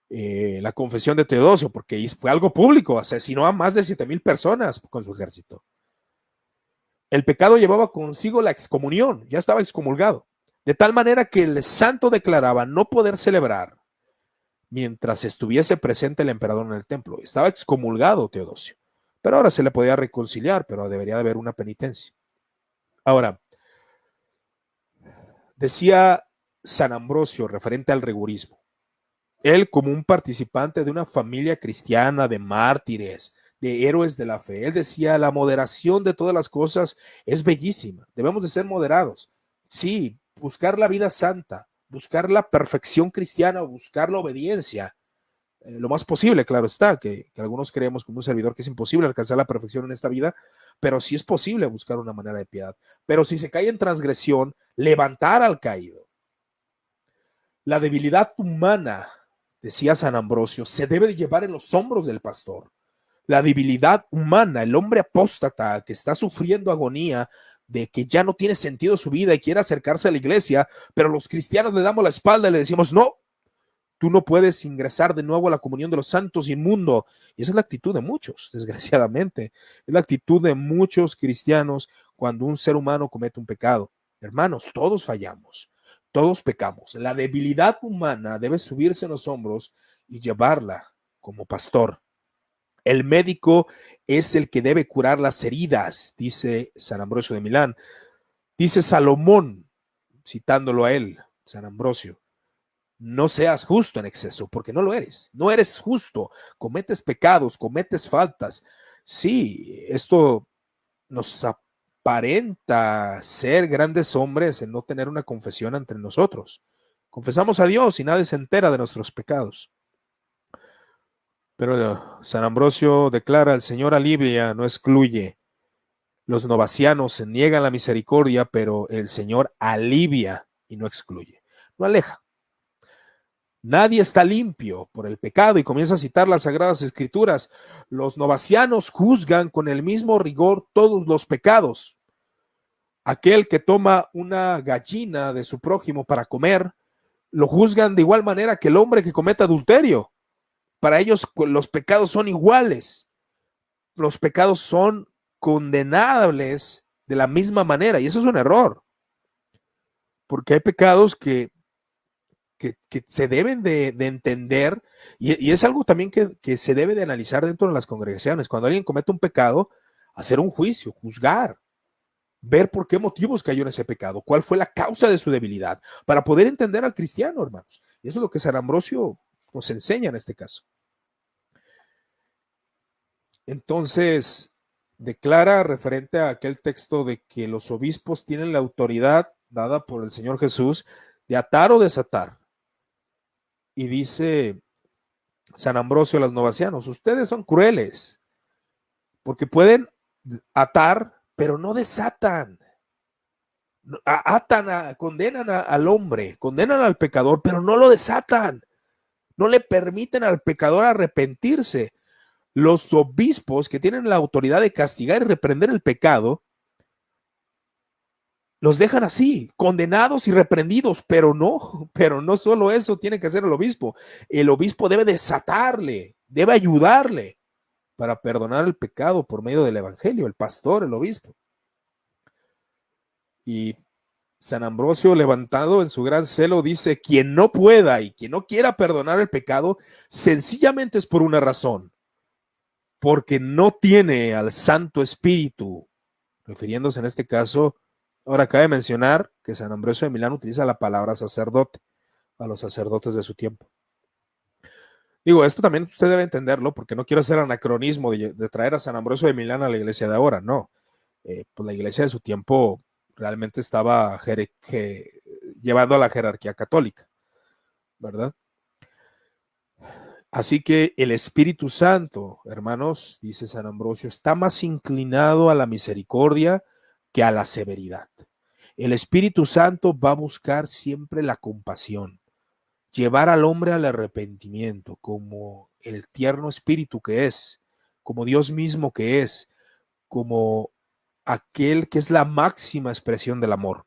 la confesión de Teodosio? Porque fue algo público, asesinó a más de 7,000 personas con su ejército. El pecado llevaba consigo la excomunión, ya estaba excomulgado, de tal manera que el santo declaraba no poder celebrar mientras estuviese presente el emperador en el templo. Estaba excomulgado Teodosio, pero ahora se le podía reconciliar, pero debería de haber una penitencia. Ahora, decía San Ambrosio referente al rigorismo, él como un participante de una familia cristiana de mártires, de héroes de la fe, él decía, la moderación de todas las cosas es bellísima, debemos de ser moderados, Sí, buscar la vida santa, buscar la perfección cristiana, buscar la obediencia, lo más posible, claro está, que algunos creemos como un servidor que es imposible alcanzar la perfección en esta vida, pero sí es posible buscar una manera de piedad. Pero si se cae en transgresión, levantar al caído. La debilidad humana, decía San Ambrosio, se debe de llevar en los hombros del pastor. La debilidad humana, el hombre apóstata que está sufriendo agonía de que ya no tiene sentido su vida y quiere acercarse a la iglesia, pero los cristianos le damos la espalda y le decimos, no, tú no puedes ingresar de nuevo a la comunión de los santos, inmundo. Y esa es la actitud de muchos, desgraciadamente. Es la actitud de muchos cristianos cuando un ser humano comete un pecado. Hermanos, todos fallamos, todos pecamos. La debilidad humana debe subirse en los hombros y llevarla como pastor. El médico es el que debe curar las heridas, dice San Ambrosio de Milán. Dice Salomón, citándolo a él, San Ambrosio, no seas justo en exceso, porque no lo eres. No eres justo, cometes pecados, cometes faltas. Sí, esto nos aparenta ser grandes hombres en no tener una confesión entre nosotros. Confesamos a Dios y nadie se entera de nuestros pecados. Pero San Ambrosio declara, el Señor alivia, no excluye. Los novacianos se niegan la misericordia, pero el Señor alivia y no excluye. No aleja. Nadie está limpio por el pecado y comienza a citar las Sagradas Escrituras. Los novacianos juzgan con el mismo rigor todos los pecados. Aquel que toma una gallina de su prójimo para comer, lo juzgan de igual manera que el hombre que comete adulterio. Para ellos los pecados son iguales. Los pecados son condenables de la misma manera y eso es un error. Porque hay pecados que se deben de entender y es algo también que se debe de analizar dentro de las congregaciones. Cuando alguien comete un pecado, hacer un juicio, juzgar, ver por qué motivos cayó en ese pecado, cuál fue la causa de su debilidad, para poder entender al cristiano, hermanos. Y eso es lo que San Ambrosio nos enseña en este caso. Entonces, declara referente a aquel texto de que los obispos tienen la autoridad dada por el Señor Jesús de atar o desatar. Y dice San Ambrosio a los novacianos, ustedes son crueles, porque pueden atar, pero no desatan. Atan, condenan al hombre, condenan al pecador, pero no lo desatan. No le permiten al pecador arrepentirse. Los obispos que tienen la autoridad de castigar y reprender el pecado, los dejan así, condenados y reprendidos, pero no solo eso tiene que hacer el obispo. El obispo debe desatarle, debe ayudarle para perdonar el pecado por medio del evangelio, el pastor, el obispo. Y San Ambrosio, levantado en su gran celo, dice, quien no pueda y quien no quiera perdonar el pecado, sencillamente es por una razón, porque no tiene al Santo Espíritu, refiriéndose en este caso. Ahora cabe mencionar que San Ambrosio de Milán utiliza la palabra sacerdote a los sacerdotes de su tiempo. Digo, esto también usted debe entenderlo, porque no quiero hacer anacronismo de traer a San Ambrosio de Milán a la iglesia de ahora, no. Pues la iglesia de su tiempo realmente estaba llevando a la jerarquía católica, ¿verdad? Así que el Espíritu Santo, hermanos, dice San Ambrosio, está más inclinado a la misericordia que a la severidad. El Espíritu Santo va a buscar siempre la compasión, llevar al hombre al arrepentimiento, como el tierno espíritu que es, como Dios mismo que es, como aquel que es la máxima expresión del amor.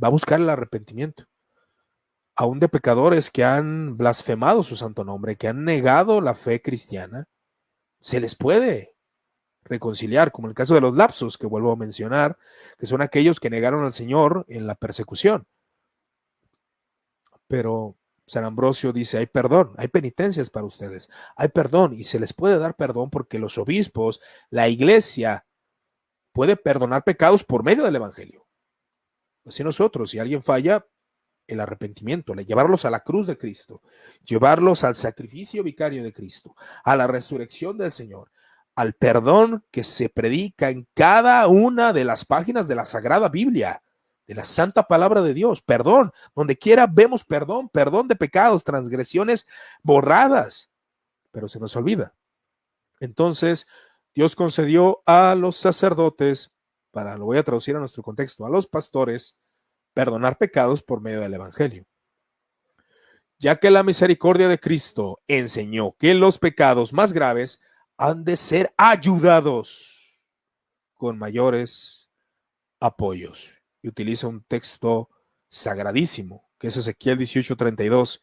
Va a buscar el arrepentimiento, aún de pecadores que han blasfemado su santo nombre, que han negado la fe cristiana. Se les puede reconciliar, como el caso de los lapsos que vuelvo a mencionar, que son aquellos que negaron al Señor en la persecución. Pero San Ambrosio dice, hay perdón, hay penitencias para ustedes, hay perdón y se les puede dar perdón porque los obispos, la iglesia, puede perdonar pecados por medio del evangelio. Así nosotros, si alguien falla, el arrepentimiento, llevarlos a la cruz de Cristo, llevarlos al sacrificio vicario de Cristo, a la resurrección del Señor, al perdón que se predica en cada una de las páginas de la Sagrada Biblia. de la santa palabra de Dios. Perdón, donde quiera vemos perdón, perdón de pecados, transgresiones borradas, pero se nos olvida. Entonces, Dios concedió a los sacerdotes, lo voy a traducir a nuestro contexto, a los pastores, perdonar pecados por medio del evangelio. Ya que la misericordia de Cristo enseñó que los pecados más graves han de ser ayudados con mayores apoyos. Y utiliza un texto sagradísimo, que es Ezequiel 18:32,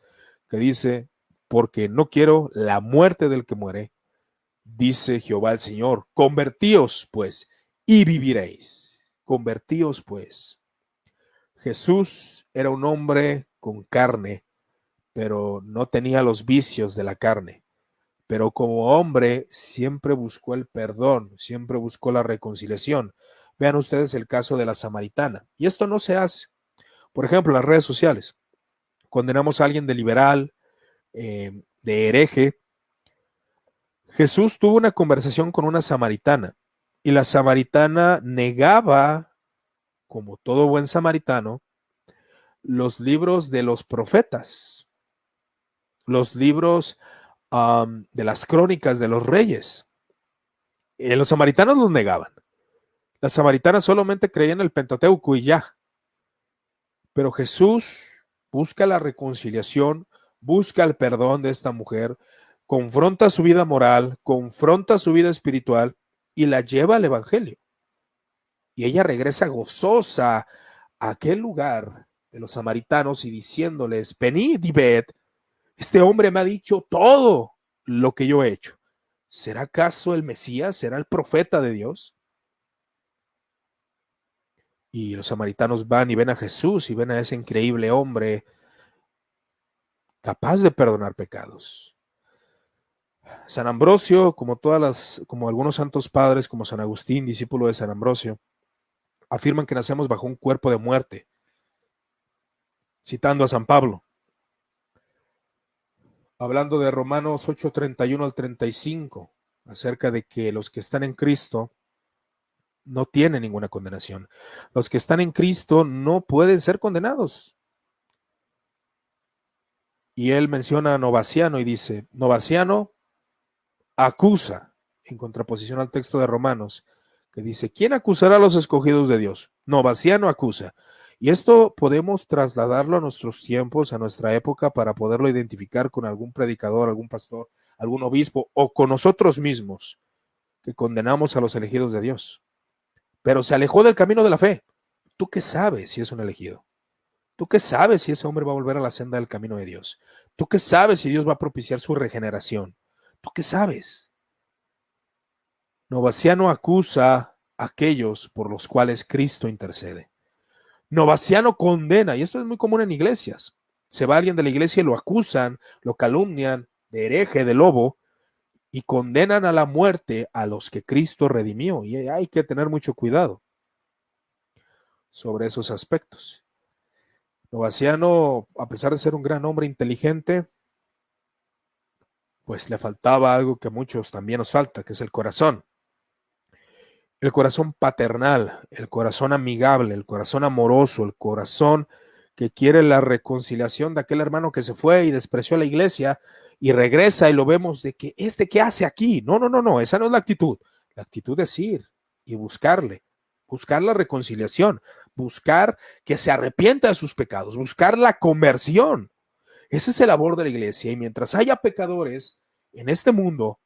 que dice, porque no quiero la muerte del que muere, dice Jehová el Señor, convertíos pues y viviréis. Convertíos pues. Jesús era un hombre con carne, pero no tenía los vicios de la carne. Pero como hombre siempre buscó el perdón, siempre buscó la reconciliación. Vean ustedes el caso de la samaritana. Y esto no se hace. Por ejemplo, en las redes sociales. Condenamos a alguien de liberal, de hereje. Jesús tuvo una conversación con una samaritana y la samaritana negaba, como todo buen samaritano, los libros de los profetas, los libros de las crónicas de los reyes. Los samaritanos los negaban. Las samaritanas solamente creían en el Pentateuco y ya. Pero Jesús busca la reconciliación, busca el perdón de esta mujer, confronta su vida moral, confronta su vida espiritual y la lleva al evangelio. Y ella regresa gozosa a aquel lugar de los samaritanos y diciéndoles, venid y ved, este hombre me ha dicho todo lo que yo he hecho. ¿Será acaso el Mesías? ¿Será el profeta de Dios? Y los samaritanos van y ven a Jesús y ven a ese increíble hombre capaz de perdonar pecados. San Ambrosio, como algunos santos padres, como San Agustín, discípulo de San Ambrosio, afirman que nacemos bajo un cuerpo de muerte, citando a San Pablo, hablando de Romanos 8:31 al 35, acerca de que los que están en Cristo no tienen ninguna condenación. Los que están en Cristo no pueden ser condenados. Y él menciona a Novaciano y dice, Novaciano acusa, en contraposición al texto de Romanos, que dice, ¿quién acusará a los escogidos de Dios? Novaciano acusa. Y esto podemos trasladarlo a nuestros tiempos, a nuestra época, para poderlo identificar con algún predicador, algún pastor, algún obispo, o con nosotros mismos, que condenamos a los elegidos de Dios. Pero se alejó del camino de la fe. ¿Tú qué sabes si es un elegido? ¿Tú qué sabes si ese hombre va a volver a la senda del camino de Dios? ¿Tú qué sabes si Dios va a propiciar su regeneración? ¿Tú qué sabes? Novaciano acusa a aquellos por los cuales Cristo intercede. Novaciano condena, y esto es muy común en iglesias. Se va alguien de la iglesia y lo acusan, lo calumnian de hereje, de lobo, y condenan a la muerte a los que Cristo redimió. Y hay que tener mucho cuidado sobre esos aspectos. Novaciano, a pesar de ser un gran hombre inteligente, pues le faltaba algo que a muchos también nos falta, que es el corazón. El corazón paternal, el corazón amigable, el corazón amoroso, el corazón que quiere la reconciliación de aquel hermano que se fue y despreció a la iglesia y regresa y lo vemos de que ¿qué hace aquí? No, esa no es la actitud. La actitud es ir y buscar la reconciliación, buscar que se arrepienta de sus pecados, buscar la conversión. Ese es el labor de la iglesia y mientras haya pecadores en este mundo,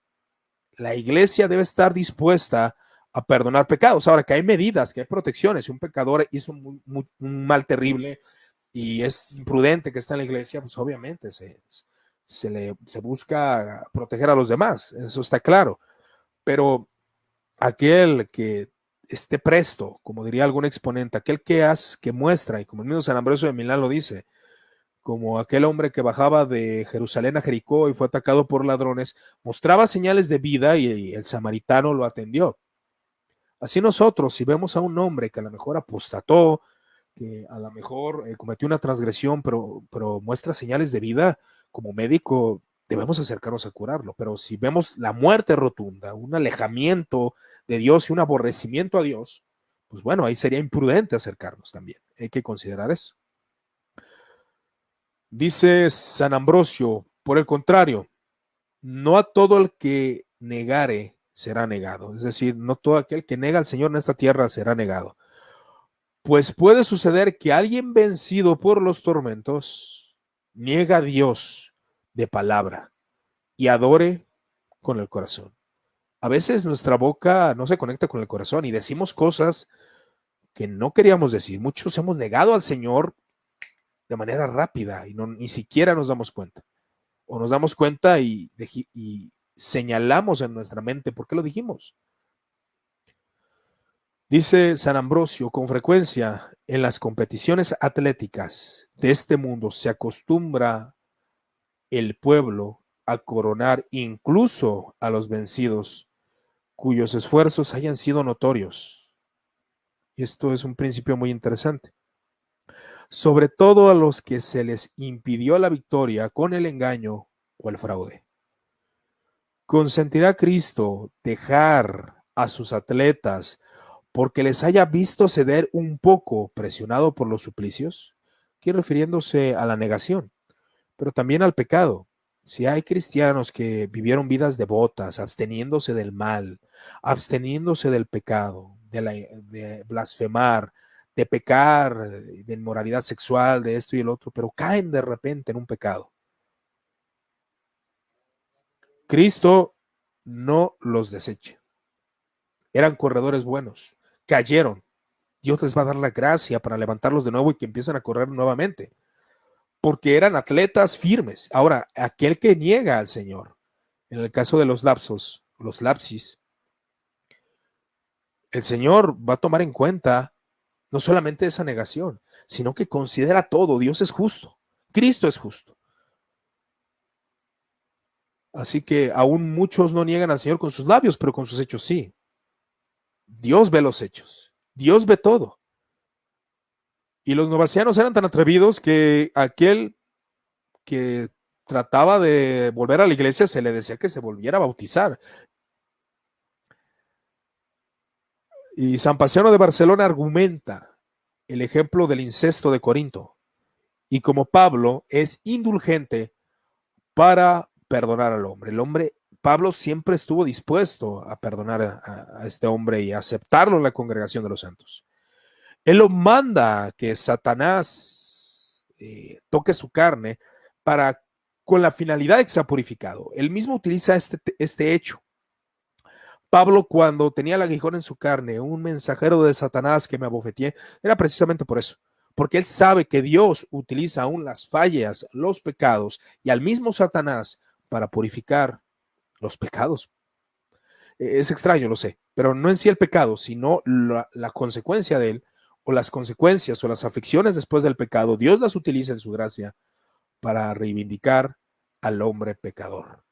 la iglesia debe estar dispuesta a perdonar pecados. Ahora, que hay medidas, que hay protecciones. Si un pecador hizo un mal terrible y es imprudente que está en la iglesia, pues obviamente se busca proteger a los demás. Eso está claro. Pero aquel que esté presto, como diría algún exponente, aquel que muestra, y como el mismo San Ambrosio de Milán lo dice, como aquel hombre que bajaba de Jerusalén a Jericó y fue atacado por ladrones, mostraba señales de vida y el samaritano lo atendió. Así nosotros, si vemos a un hombre que a lo mejor apostató, que a lo mejor cometió una transgresión, pero muestra señales de vida, como médico debemos acercarnos a curarlo. Pero si vemos la muerte rotunda, un alejamiento de Dios y un aborrecimiento a Dios, pues bueno, ahí sería imprudente acercarnos también. hay que considerar eso. Dice San Ambrosio, por el contrario, no a todo el que negare será negado. Es decir, no todo aquel que nega al Señor en esta tierra será negado. Pues puede suceder que alguien vencido por los tormentos niega a Dios de palabra y adore con el corazón. A veces nuestra boca no se conecta con el corazón y decimos cosas que no queríamos decir. Muchos hemos negado al Señor de manera rápida y ni siquiera nos damos cuenta. O nos damos cuenta y señalamos en nuestra mente por qué lo dijimos. Dice San Ambrosio, con frecuencia en las competiciones atléticas de este mundo se acostumbra el pueblo a coronar incluso a los vencidos cuyos esfuerzos hayan sido notorios. Y esto es un principio muy interesante. Sobre todo a los que se les impidió la victoria con el engaño o el fraude. ¿Consentirá Cristo dejar a sus atletas porque les haya visto ceder un poco presionado por los suplicios? Aquí refiriéndose a la negación, pero también al pecado. Si hay cristianos que vivieron vidas devotas, absteniéndose del mal, absteniéndose del pecado, de blasfemar, de pecar, de inmoralidad sexual, de esto y el otro, pero caen de repente en un pecado. Cristo no los desecha. Eran corredores buenos, cayeron. Dios les va a dar la gracia para levantarlos de nuevo y que empiecen a correr nuevamente, porque eran atletas firmes. Ahora, aquel que niega al Señor, en el caso de los lapsos, los lapsis, el Señor va a tomar en cuenta no solamente esa negación, sino que considera todo. Dios es justo, Cristo es justo. Así que aún muchos no niegan al Señor con sus labios, pero con sus hechos sí. Dios ve los hechos, Dios ve todo. Y los novacianos eran tan atrevidos que aquel que trataba de volver a la iglesia se le decía que se volviera a bautizar. Y San Paciano de Barcelona argumenta el ejemplo del incesto de Corinto. Y como Pablo es indulgente para perdonar al hombre. Pablo siempre estuvo dispuesto a perdonar a este hombre y a aceptarlo en la congregación de los santos. Él lo manda que Satanás toque su carne con la finalidad de que sea purificado. Él mismo utiliza este hecho. Pablo, cuando tenía el aguijón en su carne, un mensajero de Satanás que me abofeteé, era precisamente por eso, porque él sabe que Dios utiliza aún las fallas, los pecados y al mismo Satanás para purificar los pecados. Es extraño, lo sé, pero no en sí el pecado, sino la consecuencia de él, o las consecuencias o las aflicciones después del pecado. Dios las utiliza en su gracia para reivindicar al hombre pecador.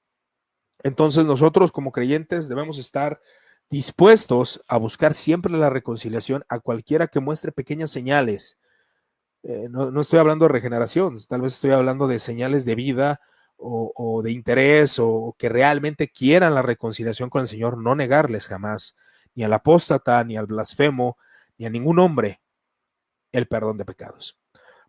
Entonces nosotros como creyentes debemos estar dispuestos a buscar siempre la reconciliación a cualquiera que muestre pequeñas señales. No estoy hablando de regeneración, tal vez estoy hablando de señales de vida o de interés o que realmente quieran la reconciliación con el Señor, no negarles jamás, ni al apóstata, ni al blasfemo, ni a ningún hombre el perdón de pecados.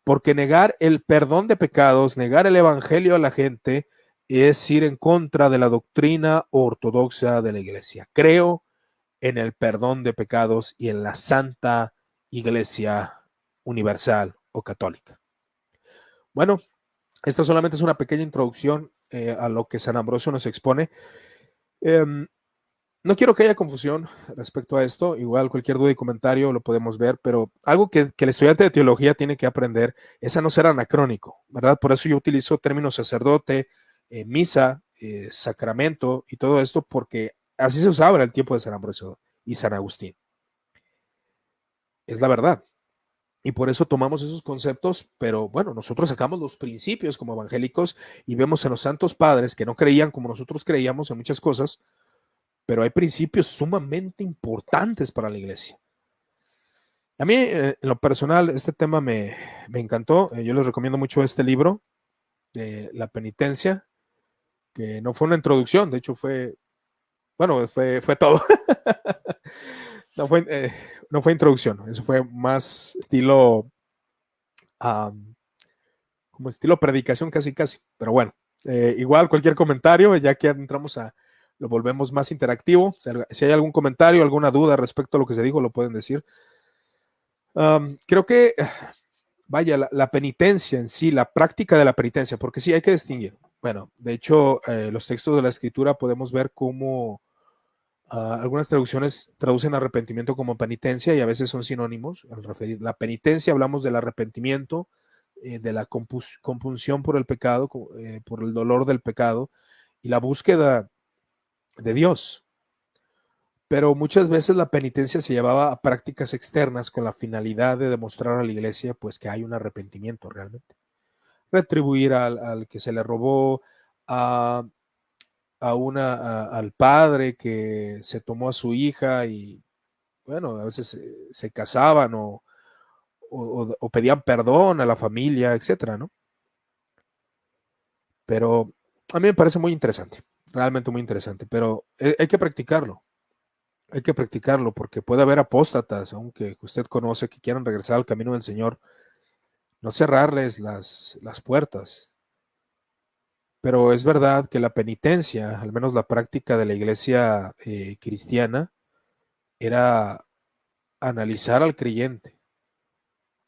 Porque negar el perdón de pecados, negar el evangelio a la gente, es ir en contra de la doctrina ortodoxa de la iglesia. Creo en el perdón de pecados y en la santa iglesia universal o católica. Bueno, esta solamente es una pequeña introducción a lo que San Ambrosio nos expone. No quiero que haya confusión respecto a esto. Igual cualquier duda y comentario lo podemos ver, pero algo que el estudiante de teología tiene que aprender es a no ser anacrónico, ¿verdad? Por eso yo utilizo términos sacerdote, misa, sacramento y todo esto, porque así se usaba en el tiempo de San Ambrosio y San Agustín. Es la verdad. Y por eso tomamos esos conceptos, pero bueno, nosotros sacamos los principios como evangélicos y vemos en los santos padres que no creían como nosotros creíamos en muchas cosas, pero hay principios sumamente importantes para la iglesia. A mí, en lo personal, este tema me encantó. Yo les recomiendo mucho este libro de La Penitencia, que no fue una introducción, de hecho fue todo. No fue introducción, eso fue más estilo como estilo predicación casi, pero bueno, igual cualquier comentario, ya que entramos lo volvemos más interactivo. Si hay algún comentario, alguna duda respecto a lo que se dijo, lo pueden decir. Creo que, vaya, la penitencia en sí, la práctica de la penitencia, porque sí hay que distinguir. Bueno, de hecho, los textos de la Escritura podemos ver cómo algunas traducciones traducen arrepentimiento como penitencia y a veces son sinónimos. Al referir la penitencia, hablamos del arrepentimiento, de la compunción por el pecado, por el dolor del pecado y la búsqueda de Dios. Pero muchas veces la penitencia se llevaba a prácticas externas con la finalidad de demostrar a la iglesia pues que hay un arrepentimiento realmente. Retribuir al que se le robó, al padre que se tomó a su hija y bueno, a veces se casaban o pedían perdón a la familia, etcétera, ¿no? Pero a mí me parece muy interesante, realmente muy interesante, pero hay que practicarlo. Hay que practicarlo porque puede haber apóstatas, aunque usted conoce, que quieran regresar al camino del Señor, no cerrarles las puertas. Pero es verdad que la penitencia, al menos la práctica de la iglesia cristiana, era analizar al creyente,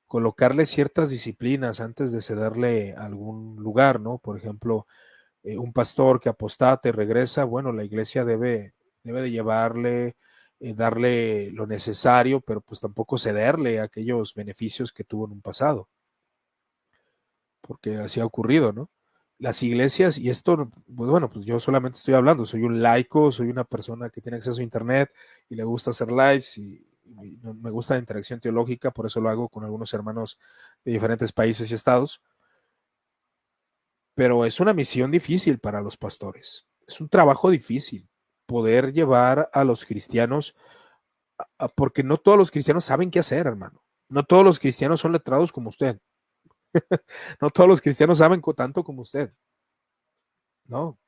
colocarle ciertas disciplinas antes de cederle algún lugar, ¿no? Por ejemplo, un pastor que apostate regresa, bueno, la iglesia debe de llevarle, darle lo necesario, pero pues tampoco cederle aquellos beneficios que tuvo en un pasado, porque así ha ocurrido, ¿no? Las iglesias, y esto, pues bueno, pues yo solamente estoy hablando, soy un laico, soy una persona que tiene acceso a internet y le gusta hacer lives y me gusta la interacción teológica, por eso lo hago con algunos hermanos de diferentes países y estados, pero es una misión difícil para los pastores, es un trabajo difícil poder llevar a los cristianos, porque no todos los cristianos saben qué hacer, hermano, no todos los cristianos son letrados como usted, no todos los cristianos saben tanto como usted, no.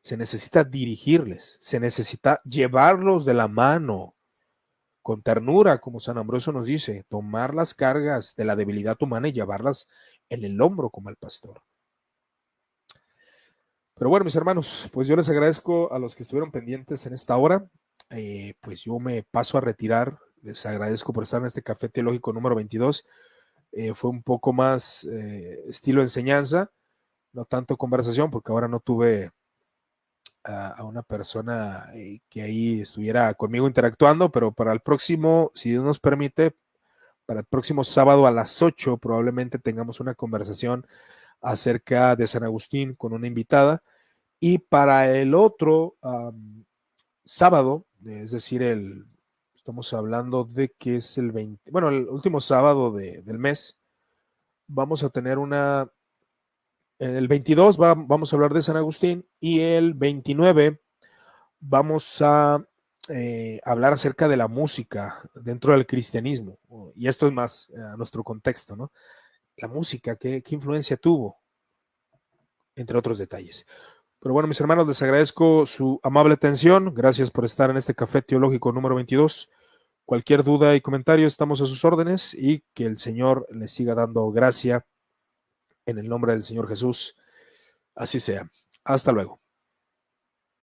Se necesita dirigirles, se necesita llevarlos de la mano con ternura, como San Ambrosio nos dice, tomar las cargas de la debilidad humana y llevarlas en el hombro como el pastor. Pero bueno, mis hermanos, pues yo les agradezco a los que estuvieron pendientes en esta hora. Pues yo me paso a retirar. Les agradezco por estar en este café teológico número 22. Fue un poco más estilo enseñanza, no tanto conversación, porque ahora no tuve a una persona que ahí estuviera conmigo interactuando, pero para el próximo, si Dios nos permite, para el próximo sábado a las 8 probablemente tengamos una conversación acerca de San Agustín con una invitada, y para el otro sábado, es decir, estamos hablando de que es el 20, bueno, el último sábado del mes, vamos a tener el 22 vamos a hablar de San Agustín y el 29 vamos a hablar acerca de la música dentro del cristianismo. Y esto es más a nuestro contexto, ¿no? La música, ¿qué influencia tuvo? Entre otros detalles. Pero bueno, mis hermanos, les agradezco su amable atención. Gracias por estar en este café teológico número 22. Cualquier duda y comentario, estamos a sus órdenes y que el Señor les siga dando gracia en el nombre del Señor Jesús. Así sea. Hasta luego.